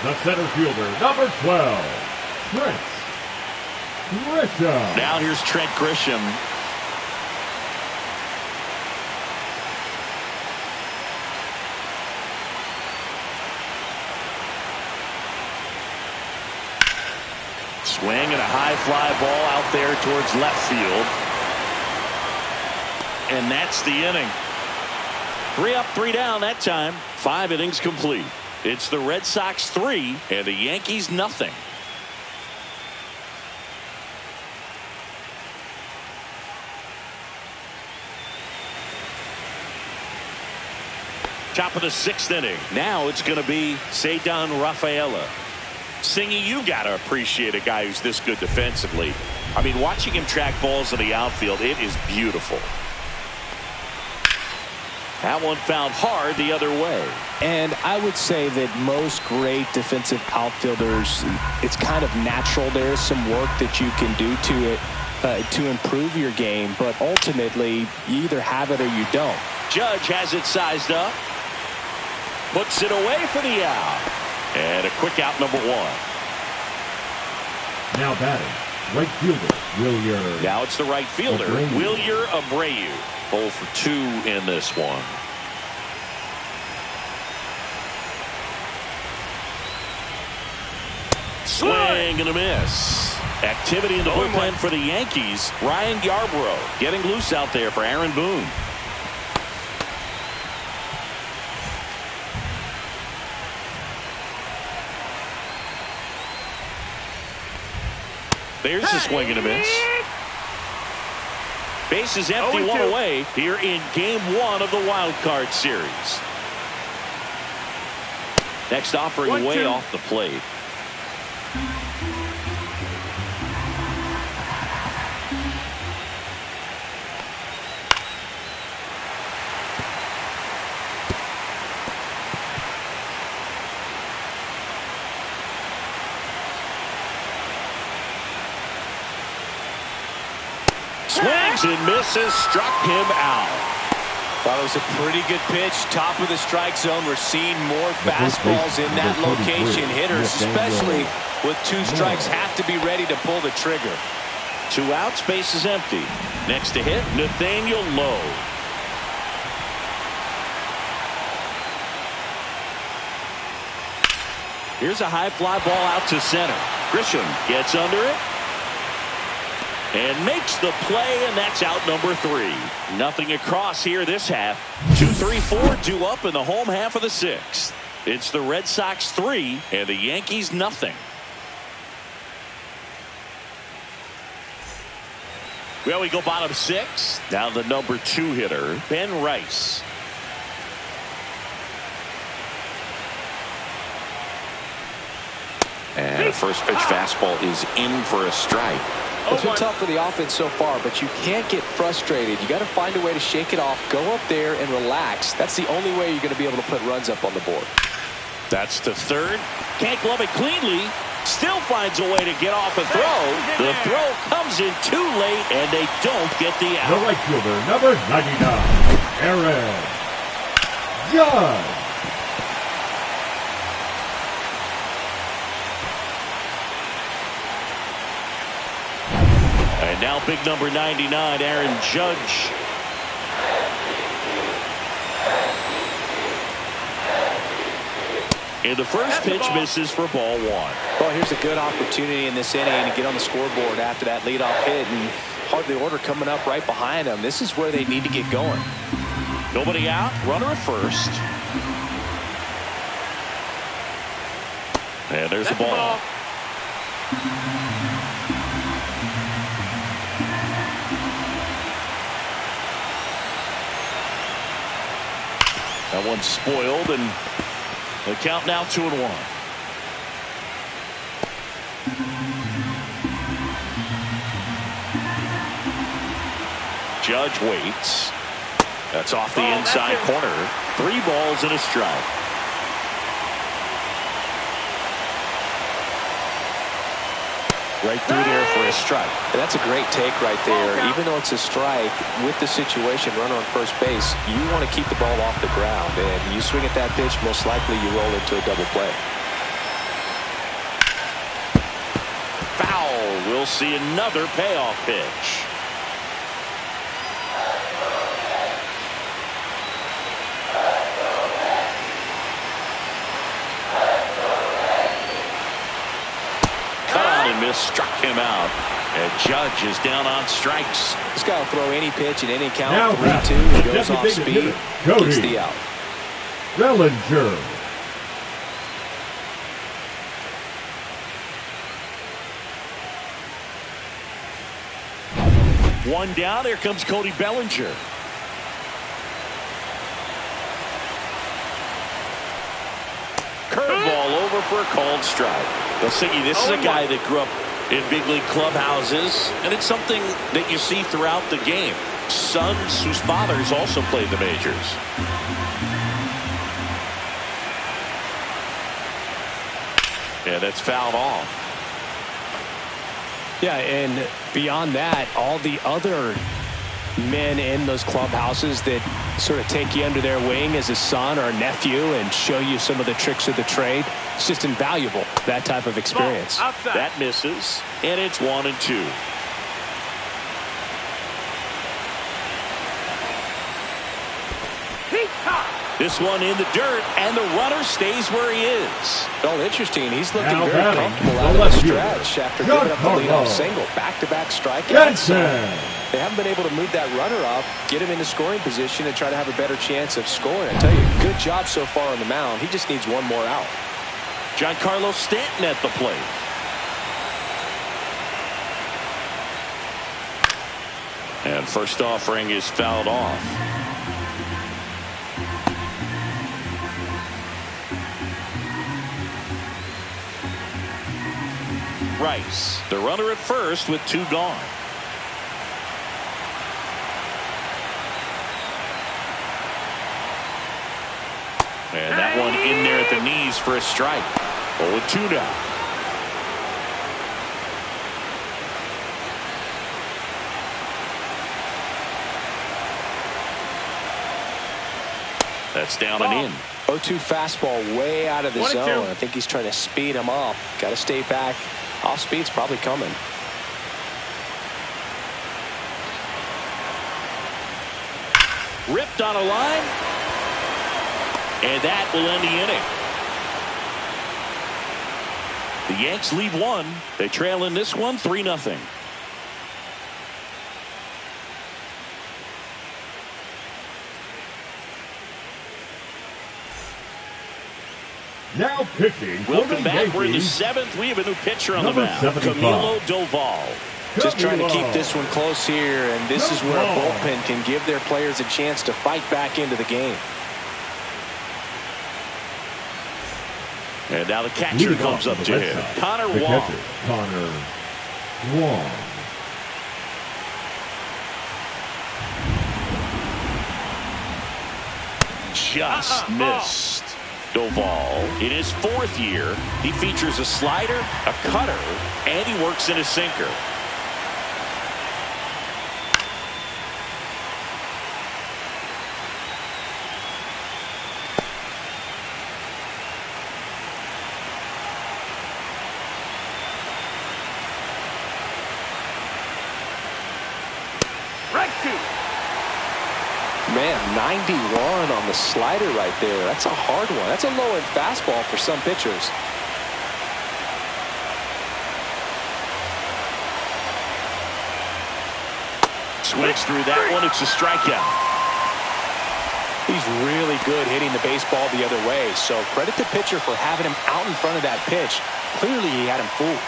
The center fielder, number 12, Trent Grisham. Now here's Trent Grisham. Swing and a high fly ball out there towards left field. And that's the inning. 3 up, 3 down that time. 5 innings complete. It's the Red Sox 3 and the Yankees nothing. Top of the 6th inning. Now it's going to be Ceddanne Rafaela. Singy, you got to appreciate a guy who's this good defensively. I mean, watching him track balls in the outfield, it is beautiful. That one fouled hard the other way. And I would say that most great defensive outfielders, it's kind of natural. There is some work that you can do to it to improve your game. But ultimately, you either have it or you don't. Judge has it sized up. Puts it away for the out. And a quick out, number 1. Now batting, right fielder, Wilyer. Now it's the right fielder, Wilyer Abreu. 0 for 2 in this one. Swing and a miss. Activity in the bullpen for the Yankees. Ryan Yarbrough getting loose out there for Aaron Boone. There's a swing and a miss. Base is empty, 1 away here in game 1 of the wild card series. Next offering way off the plate. Swings and misses, struck him out. Thought it was a pretty good pitch, top of the strike zone. We're seeing more fastballs in that location. Hitters, especially with 2 strikes, have to be ready to pull the trigger. 2 outs, base is empty. Next to hit, Nathaniel Lowe. Here's a high fly ball out to center. Grisham gets under it and makes the play, and that's out number 3. Nothing across here this half. 2, 3, 4 due up in the home half of the 6th. It's the Red Sox 3 and the Yankees nothing. Well, we go bottom 6. Now the number 2 hitter, Ben Rice. And first pitch fastball is in for a strike. It's been tough for the offense so far, but you can't get frustrated. You got to find a way to shake it off, go up there and relax. That's the only way you're going to be able to put runs up on the board. That's to third. Can't glove it cleanly. Still finds a way to get off a throw. The throw comes in too late, and they don't get the out. The right fielder, number 99, Aaron Judge. And now big number 99, Aaron Judge. And the first pitch misses for ball 1. Well, here's a good opportunity in this inning to get on the scoreboard after that leadoff hit, and hardly order coming up right behind them. This is where they need to get going. Nobody out, runner at first. And there's the ball. That one's spoiled, and the count now 2-1. Judge waits. That's off the inside corner. 3 balls and a strike. Right through there for a strike. And that's a great take right there. Even though it's a strike, with the situation, runner on first base, you want to keep the ball off the ground. And you swing at that pitch, most likely you roll into a double play. Foul. We'll see another payoff pitch. Struck him out, and Judge is down on strikes. This guy will throw any pitch at any count. Now 3-2, he goes off speed, gets the out. Bellinger. One down. Here comes Cody Bellinger. Curveball over for a called strike. Siggy, this is a guy that grew up in big league clubhouses, and it's something that you see throughout the game. Sons whose fathers also played the majors. And that's fouled off. Yeah, and beyond that, all the other men in those clubhouses that sort of take you under their wing as a son or a nephew and show you some of the tricks of the trade. It's just invaluable, that type of experience. That misses, and it's 1-2. This one in the dirt, and the runner stays where he is. Well, interesting. He's looking Now very batting, comfortable out of the fielder, stretch after giving up the leadoff single. Back-to-back strikeouts. Jensen. They haven't been able to move that runner up, get him into scoring position, and try to have a better chance of scoring. I tell you, good job so far on the mound. He just needs one more out. Giancarlo Stanton at the plate. And first offering is fouled off. Rice. The runner at first with 2 gone. And that one in there at the knees for a strike. 0-2 now. That's down and in. 0-2 fastball way out of the 1-2. zone. I think he's trying to speed him up. Got to stay back. Off speed's probably coming. Ripped on a line. And that will end the inning. The Yanks lead 1. They trail in this one 3-0. Now pitching for Welcome the back. We're in the Yankees, 7th. We have a new pitcher on number the mound. 75. Camilo Doval. Just trying to keep this one close here, and this is where a bullpen can give their players a chance to fight back into the game. And now the catcher Leading comes off up the to Red him. Sox, Connor the Wong. catcher, Connor Wong. Just missed. Doval, in his 4th year, he features a slider, a cutter, and he works in a sinker. Man, 91 on the slider right there. That's a hard one. That's a low-end fastball for some pitchers. Swings through that one. It's a strikeout. He's really good hitting the baseball the other way, so credit the pitcher for having him out in front of that pitch. Clearly, he had him fooled.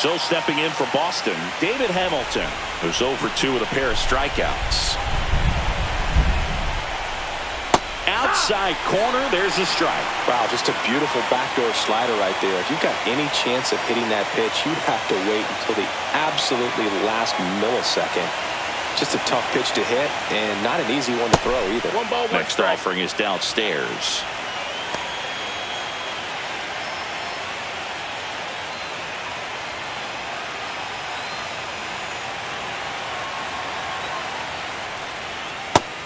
So stepping in for Boston, David Hamilton, who's 0 for 2 with a pair of strikeouts. Outside corner, there's a strike. Wow, just a beautiful backdoor slider right there. If you've got any chance of hitting that pitch, you'd have to wait until the absolutely last millisecond. Just a tough pitch to hit, and not an easy one to throw either. 1 ball, 1 Next strike. offering is downstairs.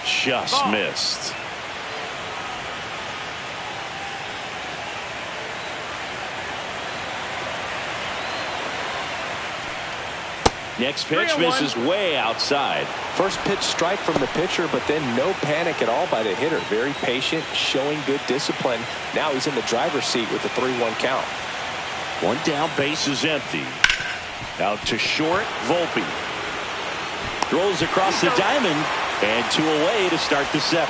Just missed. Next pitch 3-1. misses way outside. First pitch strike from the pitcher, but then no panic at all by the hitter. Very patient, showing good discipline. Now he's in the driver's seat with the 3-1 count. 1 down, base is empty. Out to short, Volpe. Throws across the diamond, and 2 away to start the 7th.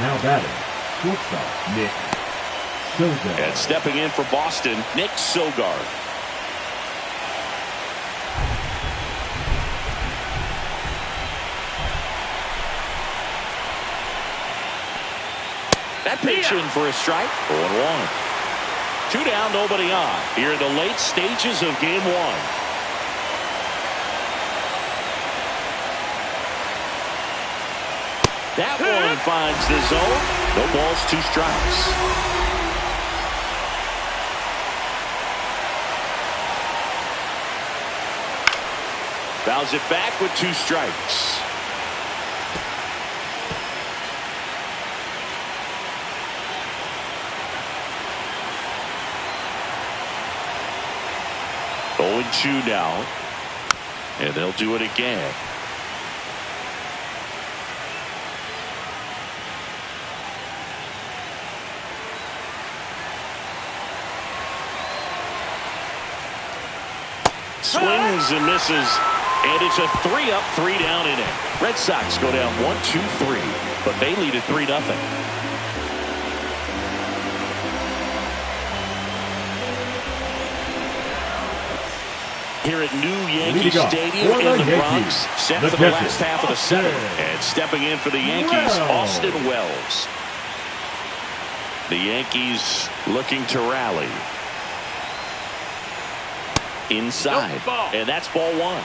Now batting, shortstop, Nick Sogard. And stepping in for Boston, Nick Sogard. That pitch in for a strike. 0-1. 2 down, nobody on. Here in the late stages of game 1. That one finds the zone. No balls, 2 strikes. Fouls it back with 2 strikes. Oh, 0-2 now. And they'll do it again. Swings and misses, and it's a 3-up, 3-down inning. Red Sox go down 1-2-3, but they lead at 3-0. Here at New Yankee Stadium in the Bronx, set for the last half of the 7th. And stepping in for the Yankees, Austin Wells. The Yankees looking to rally. inside. Nope, and that's ball one.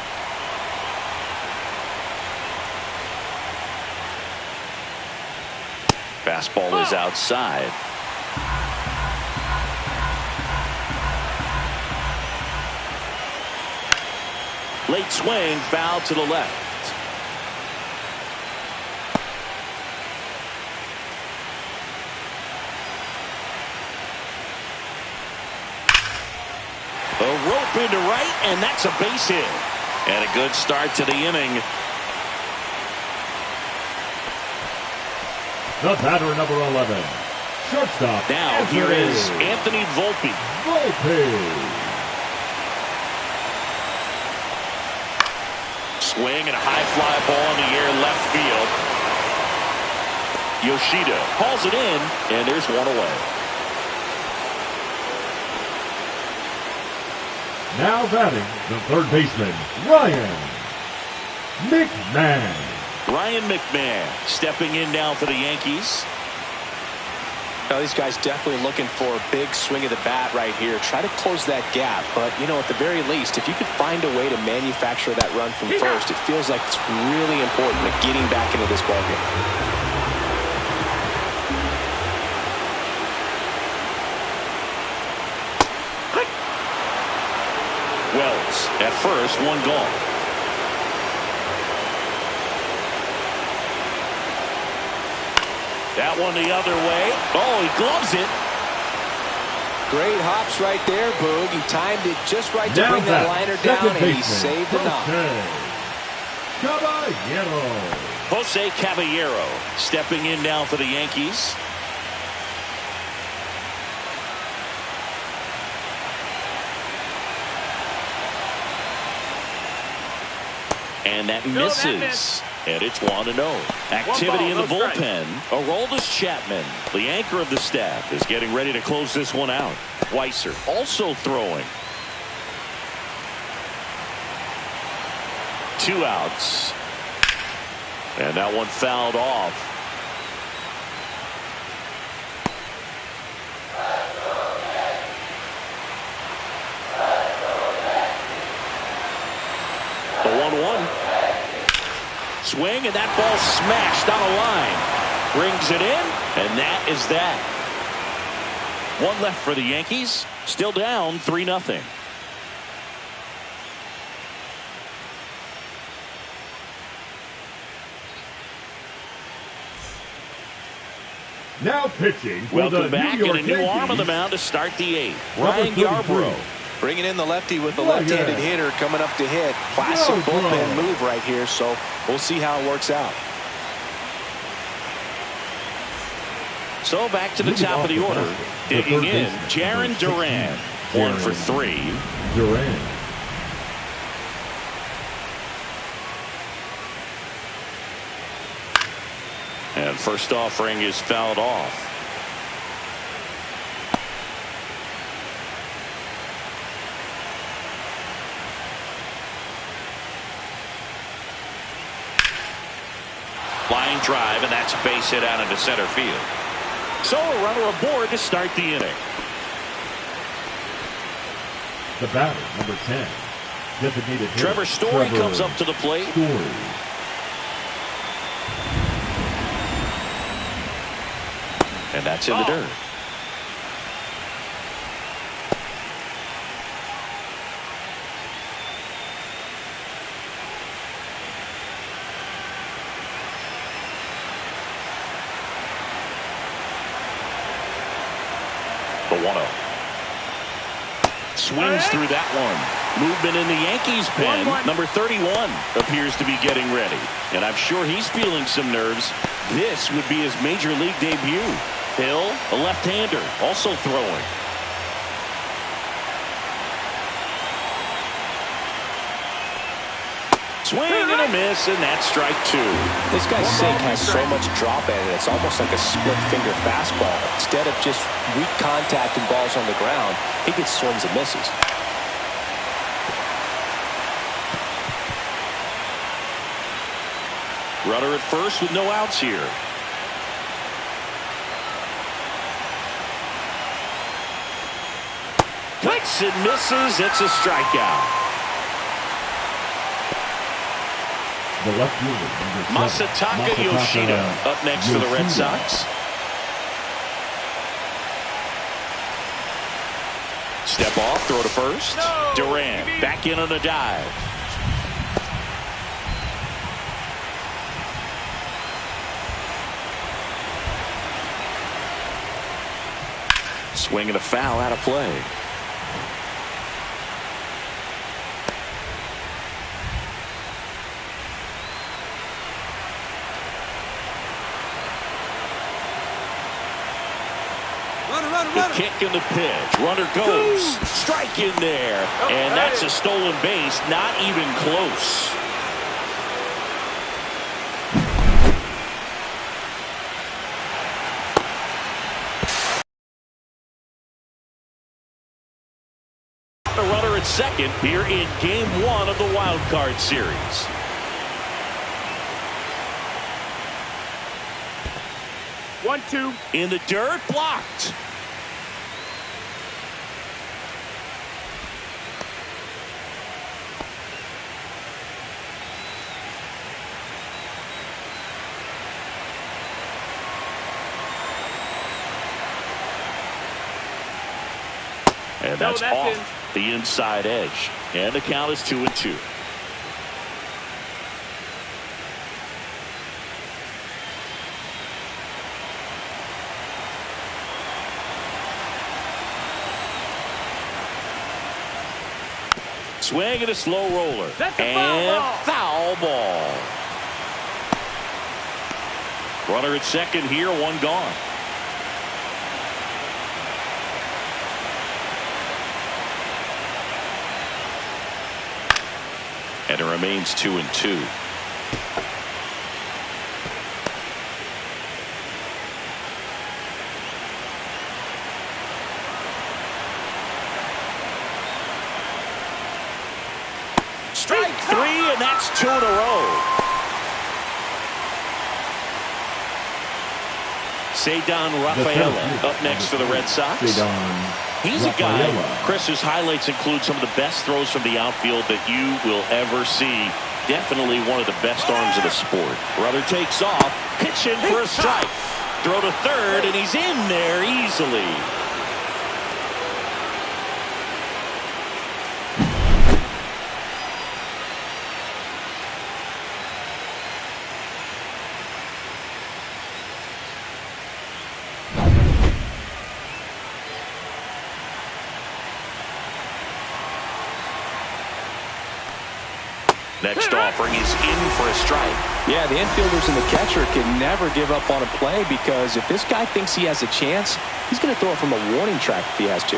Fastball is outside. Late swing, foul to the left. A rope into right, and that's a base hit. And a good start to the inning. The batter, number 11, shortstop. Now here is Anthony Volpe. Swing and a high fly ball in the air left field. Yoshida hauls it in, and there's one away. Now batting, the third baseman, Ryan McMahon. Ryan McMahon stepping in now for the Yankees. Now, these guys definitely looking for a big swing of the bat right here. Try to close that gap. But, you know, at the very least, if you could find a way to manufacture that run from first, it feels like it's really important to getting back into this ballgame. Wells at first, one gone. That one the other way. Oh, he gloves it. Great hops right there, Boog. He timed it just right to bring that liner down, and he saved the knock. Caballero. Jose Caballero stepping in now for the Yankees. And that misses. And it's 1-0. Activity in the bullpen. Aroldis Chapman, the anchor of the staff, is getting ready to close this one out. Weiser also throwing. 2 outs. And that one fouled off. The 1-1. Swing, and that ball smashed on a line. Brings it in, and that is that. One left for the Yankees. Still down 3-0. Now pitching for Welcome the back, New York and a new arm on the Yankees, mound to start the 8th. number Ryan 33. Yarbrough. Bringing in the lefty with the left-handed hitter coming up to hit. Classic bullpen move right here, so we'll see how it works out. So back to the top of the order. Digging in, Jarren Duran. 1 for 3. Duran. And first offering is fouled off. Line drive, and that's a base hit out into center field. So a runner aboard to start the inning. The batter, number 10, designated hitter, Trevor Story comes up to the plate. Story. And that's in the dirt. The 1-0. Swings through that one. Movement in the Yankees pen. Number 31 appears to be getting ready. And I'm sure he's feeling some nerves. This would be his major league debut. Hill, a left-hander, also throwing. Swing and a miss, and that's strike 2. This guy's sink has so much drop in it. It's almost like a split-finger fastball. Instead of just weak contact and balls on the ground, he gets swings and misses. Runner at first with no outs here. Swings and misses. It's a strikeout. The left fielder, Masataka Yoshida up next for the Red Sox. Step off, throw to first. No, Duran back in on a dive. Swing and a foul out of play. The kick and the pitch. Runner goes. Strike in there. And that's a stolen base. Not even close. A runner at second here in Game 1 of the Wild Card Series. One, two. In the dirt, blocked. And that's off the inside edge. And the count is 2-2. Swing and a slow roller. That's a and foul ball. Runner at second here, one gone. And it remains 2-2. Strike three, and that's 2 in a row. Ceddanne Rafaela up next for the Red Sox. He's a guy, Chris, whose highlights include some of the best throws from the outfield that you will ever see. Definitely one of the best arms of the sport. Runner takes off, pitching for a strike. Throw to third, and he's in there easily. Next offering is in for a strike. Yeah, the infielders and the catcher can never give up on a play, because if this guy thinks he has a chance, he's going to throw it from a warning track if he has to.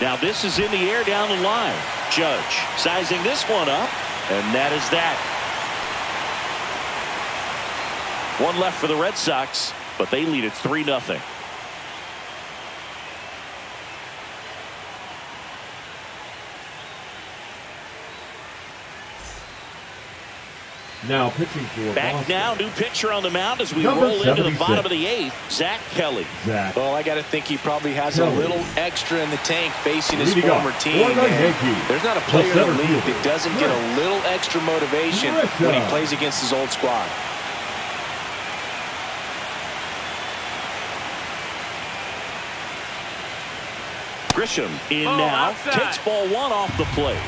Now this is in the air down the line. Judge sizing this one up, and that is that. One left for the Red Sox, but they lead it 3-0. Now pitching for Back Boston. now, new pitcher on the mound as we Number roll into the 76. bottom of the 8th. Zach Kelly. Well, I got to think he probably has a little extra in the tank facing his Leading former off team. for the Yankees, There's not a player in the center league fielder, that doesn't get a little extra motivation when he plays against his old squad. Grisham in now. Outside. Takes ball one off the plate.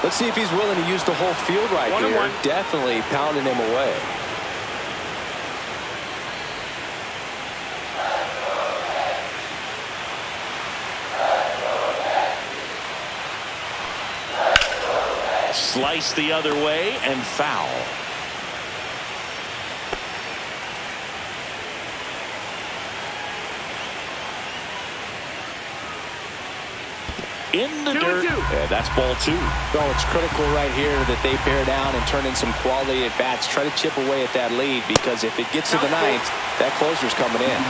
Let's see if he's willing to use the whole field right here. 1-1. Definitely pounding him away. Slice the other way and foul. In the dirt. Yeah, that's ball 2. Oh, it's critical right here that they bear down and turn in some quality at bats. Try to chip away at that lead, because if it gets to the ninth, that closer's coming in.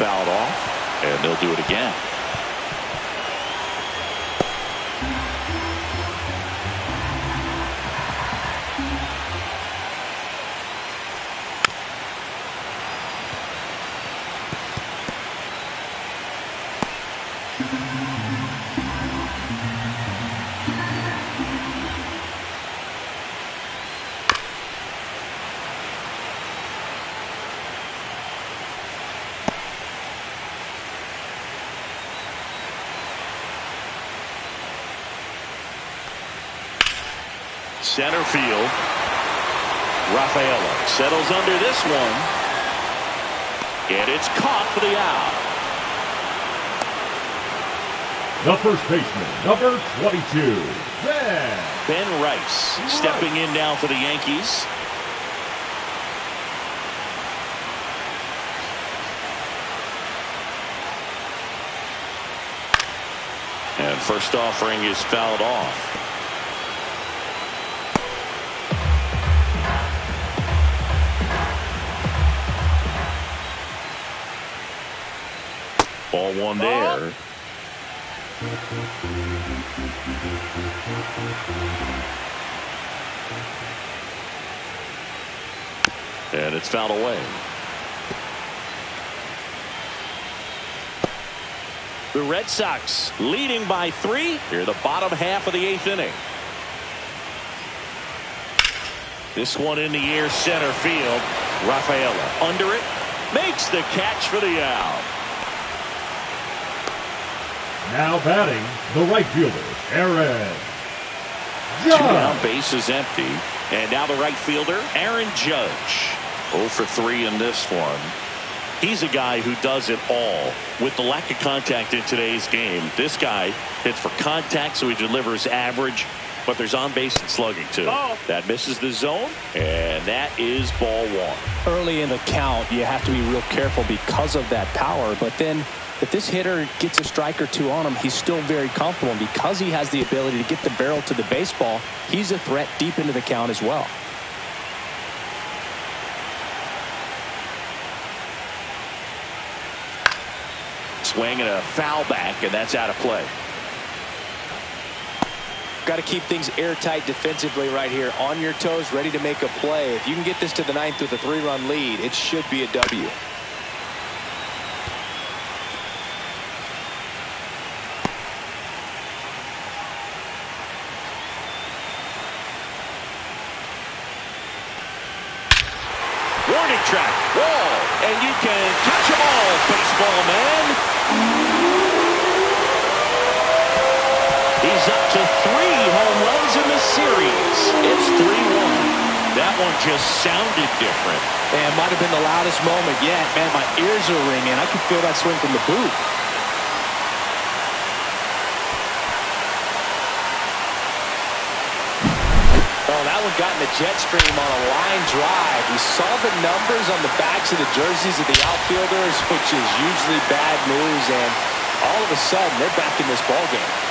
fouled off, and they'll do it again. Center field. Rafaela settles under this one. And it's caught for the out. The first baseman, number 22, Ben Rice stepping in now for the Yankees. And first offering is fouled off. Ball one there. And it's fouled away. The Red Sox leading by 3 here, the bottom half of the 8th inning. This one in the air, center field. Rafaela under it, makes the catch for the out. now batting, the right fielder, Aaron Two Judge. down, base is empty. And now the right fielder, Aaron Judge. 0 for 3 in this one. He's a guy who does it all. With the lack of contact in today's game, this guy hits for contact, so he delivers average, but there's on base and slugging too. That misses the zone, and that is ball one. Early in the count, you have to be real careful because of that power, but then if this hitter gets a strike or two on him, he's still very comfortable, and because he has the ability to get the barrel to the baseball, he's a threat deep into the count as well. Swing and a foul back, and that's out of play. Got to keep things airtight defensively right here. On your toes, ready to make a play. If you can get this to the 9th with a 3-run lead, it should be a W. Warning track, wall, and you can touch them all, baseball man. He's up to 3 home runs in the series. It's 3-1. That one just sounded different. And might have been the loudest moment yet. Man, my ears are ringing. I can feel that swing from the booth. Oh, that one got in the jet stream on a line drive. We saw the numbers on the backs of the jerseys of the outfielders, which is usually bad news. And all of a sudden, they're back in this ballgame.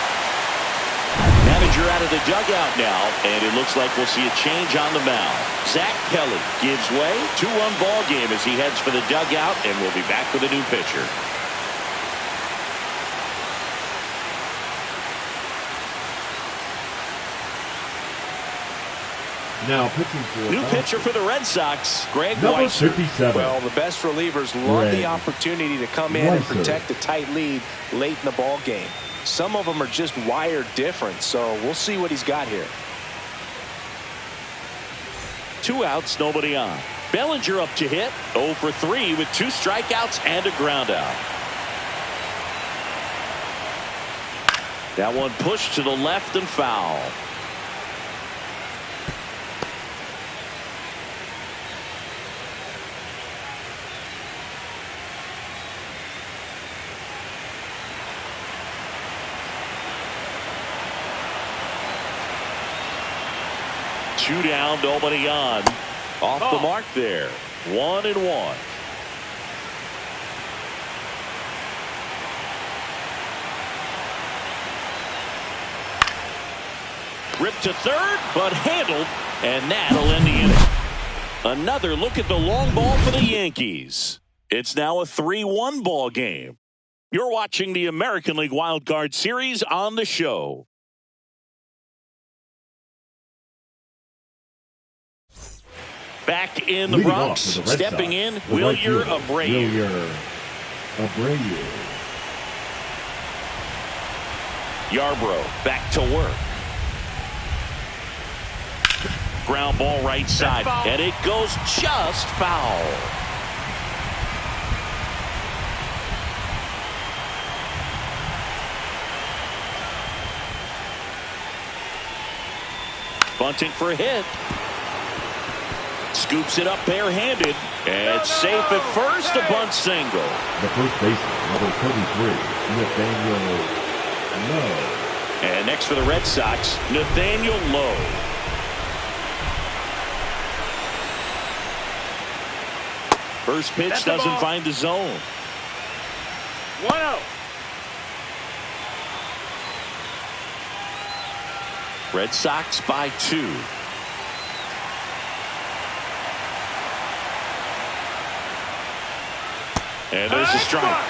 Manager out of the dugout now, and it looks like we'll see a change on the mound. Zach Kelly gives way. 2-1 ball game as he heads for the dugout, and we'll be back with a new pitcher. Now pitching for New pitcher for the Red Sox, Greg number Weisser. 57. Well, the best relievers love the Greg opportunity to come in and Weisser. protect a tight lead late in the ball game. Some of them are just wired different, so we'll see what he's got here. 2 outs, nobody on. Bellinger up to hit. 0 for 3 with 2 strikeouts and a ground out. That one pushed to the left and foul. Two down, nobody on. Off the mark there. 1-1. Ripped to third, but handled, and that'll end the inning. Another look at the long ball for the Yankees. It's now a 3-1 ball game. You're watching the American League Wild Card Series on the show. Back in the Leading Bronx, off for the Red stepping Sox, in, the right Wilyer fielder, Abreu. Yarbrough back to work. Ground ball right side, and it goes just foul. Bunting for a hit. Scoops it up barehanded. And it's safe at first, a bunt single. The first baseman, number 33, Nathaniel Lowe. And next for the Red Sox, Nathaniel Lowe. First pitch doesn't find the zone. 1-0. Red Sox by 2. And there's a strike.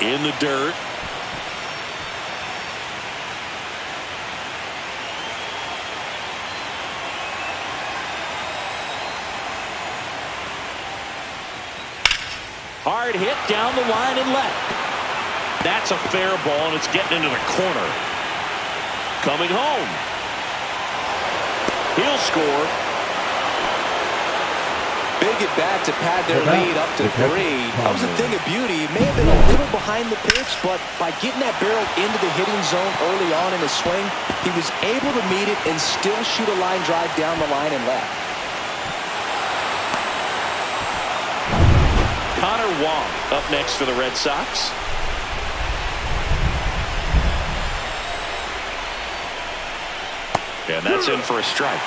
In the dirt. Hard hit down the line and left. That's a fair ball, and it's getting into the corner. Coming home. He'll score. Big at bat to pad their lead up to 3. That was a thing of beauty. He may have been a little behind the pitch, but by getting that barrel into the hitting zone early on in his swing, he was able to meet it and still shoot a line drive down the line and left. Connor Wong up next for the Red Sox. And that's in for a strike.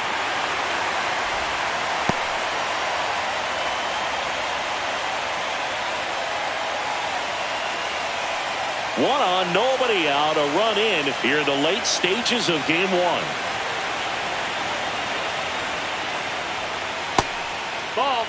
One on, nobody out, a run in here in the late stages of game 1. Ball.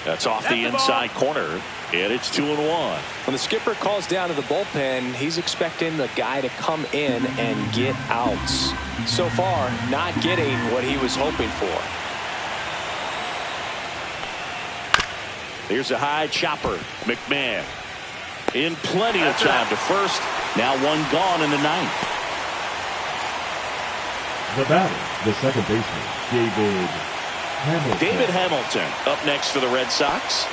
That's off the inside corner, and it's 2-1. When the skipper calls down to the bullpen, he's expecting the guy to come in and get outs. So far, not getting what he was hoping for. Here's a high chopper. McMahon in plenty of time to first. Now one gone in the 9th. The batter, the second baseman, David Hamilton up next for the Red Sox.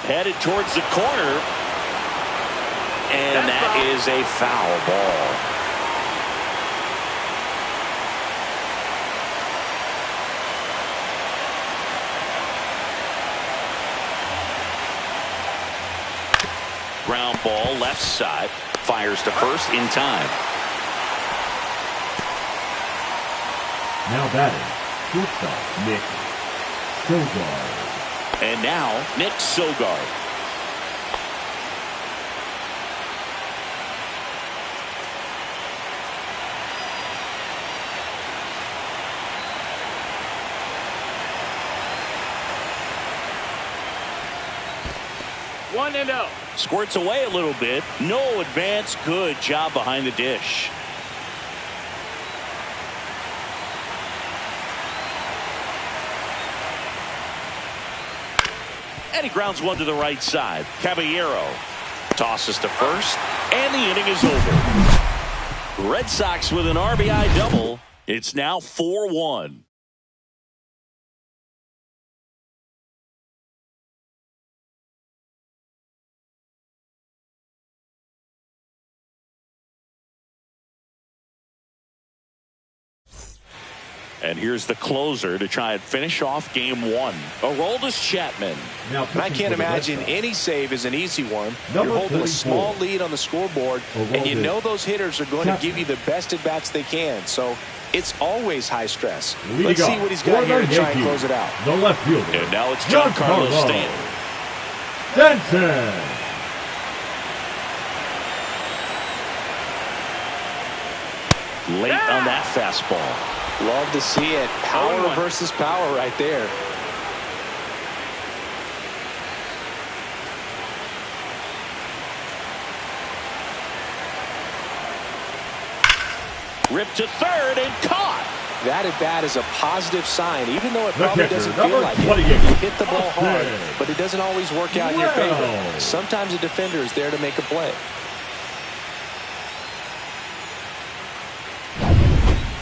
Headed towards the corner. And that is a foul ball. Ground ball left side. Fires to first in time. Now batting, shortstop Nick Sogard. And now Nick Sogard. One and out. Squirts away a little bit. No advance. Good job behind the dish. And he grounds one to the right side. Caballero tosses to first, and the inning is over. Red Sox with an RBI double. It's now 4-1. And here's the closer to try and finish off game one. Aroldis Chapman. And I can't imagine any save is an easy one. You're holding a small lead on the scoreboard, and you know those hitters are going to give you the best at-bats they can. So it's always high stress. Let's see what he's got here to try and close it out. The left fielder. And now it's Giancarlo Stanton. Late on that fastball. Love to see it. Power versus power right there. Ripped to third and caught. That at bat is a positive sign, even though it probably doesn't feel like it. You hit the ball hard, but it doesn't always work out in your favor. Sometimes a defender is there to make a play.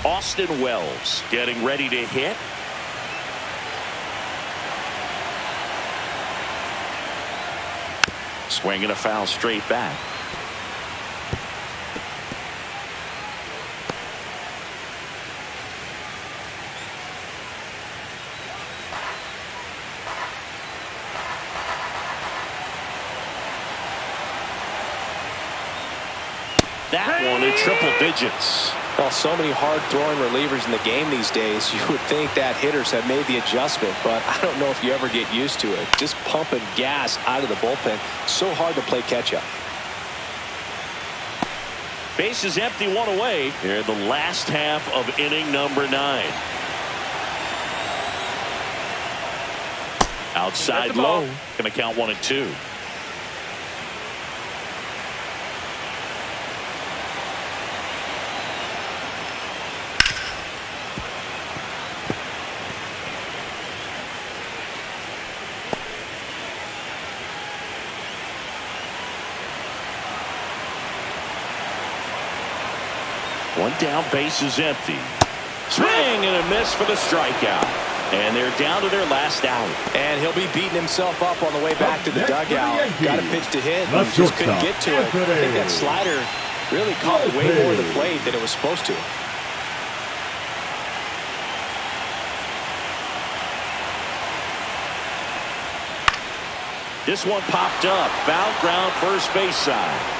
Austin Wells getting ready to hit. Swinging a foul straight back. That one in triple digits. Well, so many hard-throwing relievers in the game these days, you would think that hitters have made the adjustment, but I don't know if you ever get used to it. Just pumping gas out of the bullpen. So hard to play catch-up. Base is empty, one away. Here in the last half of inning number 9. Outside low. Going to count 1 and 2. One down, base is empty. Swing and a miss for the strikeout. And they're down to their last out. And he'll be beating himself up on the way back to the dugout. Got a pitch to hit and just couldn't get to it. I think that slider really caught way more of the plate than it was supposed to. This one popped up. Foul ground first base side.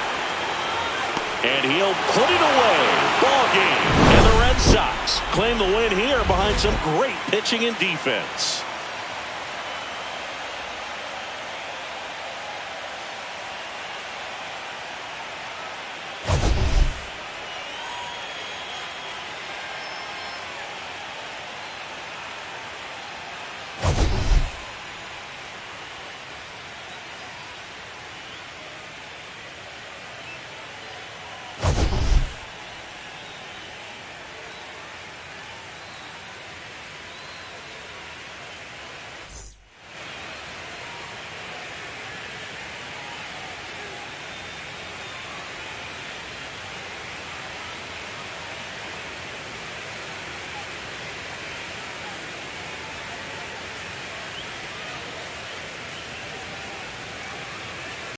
And he'll put it away. Ball game. And the Red Sox claim the win here behind some great pitching and defense.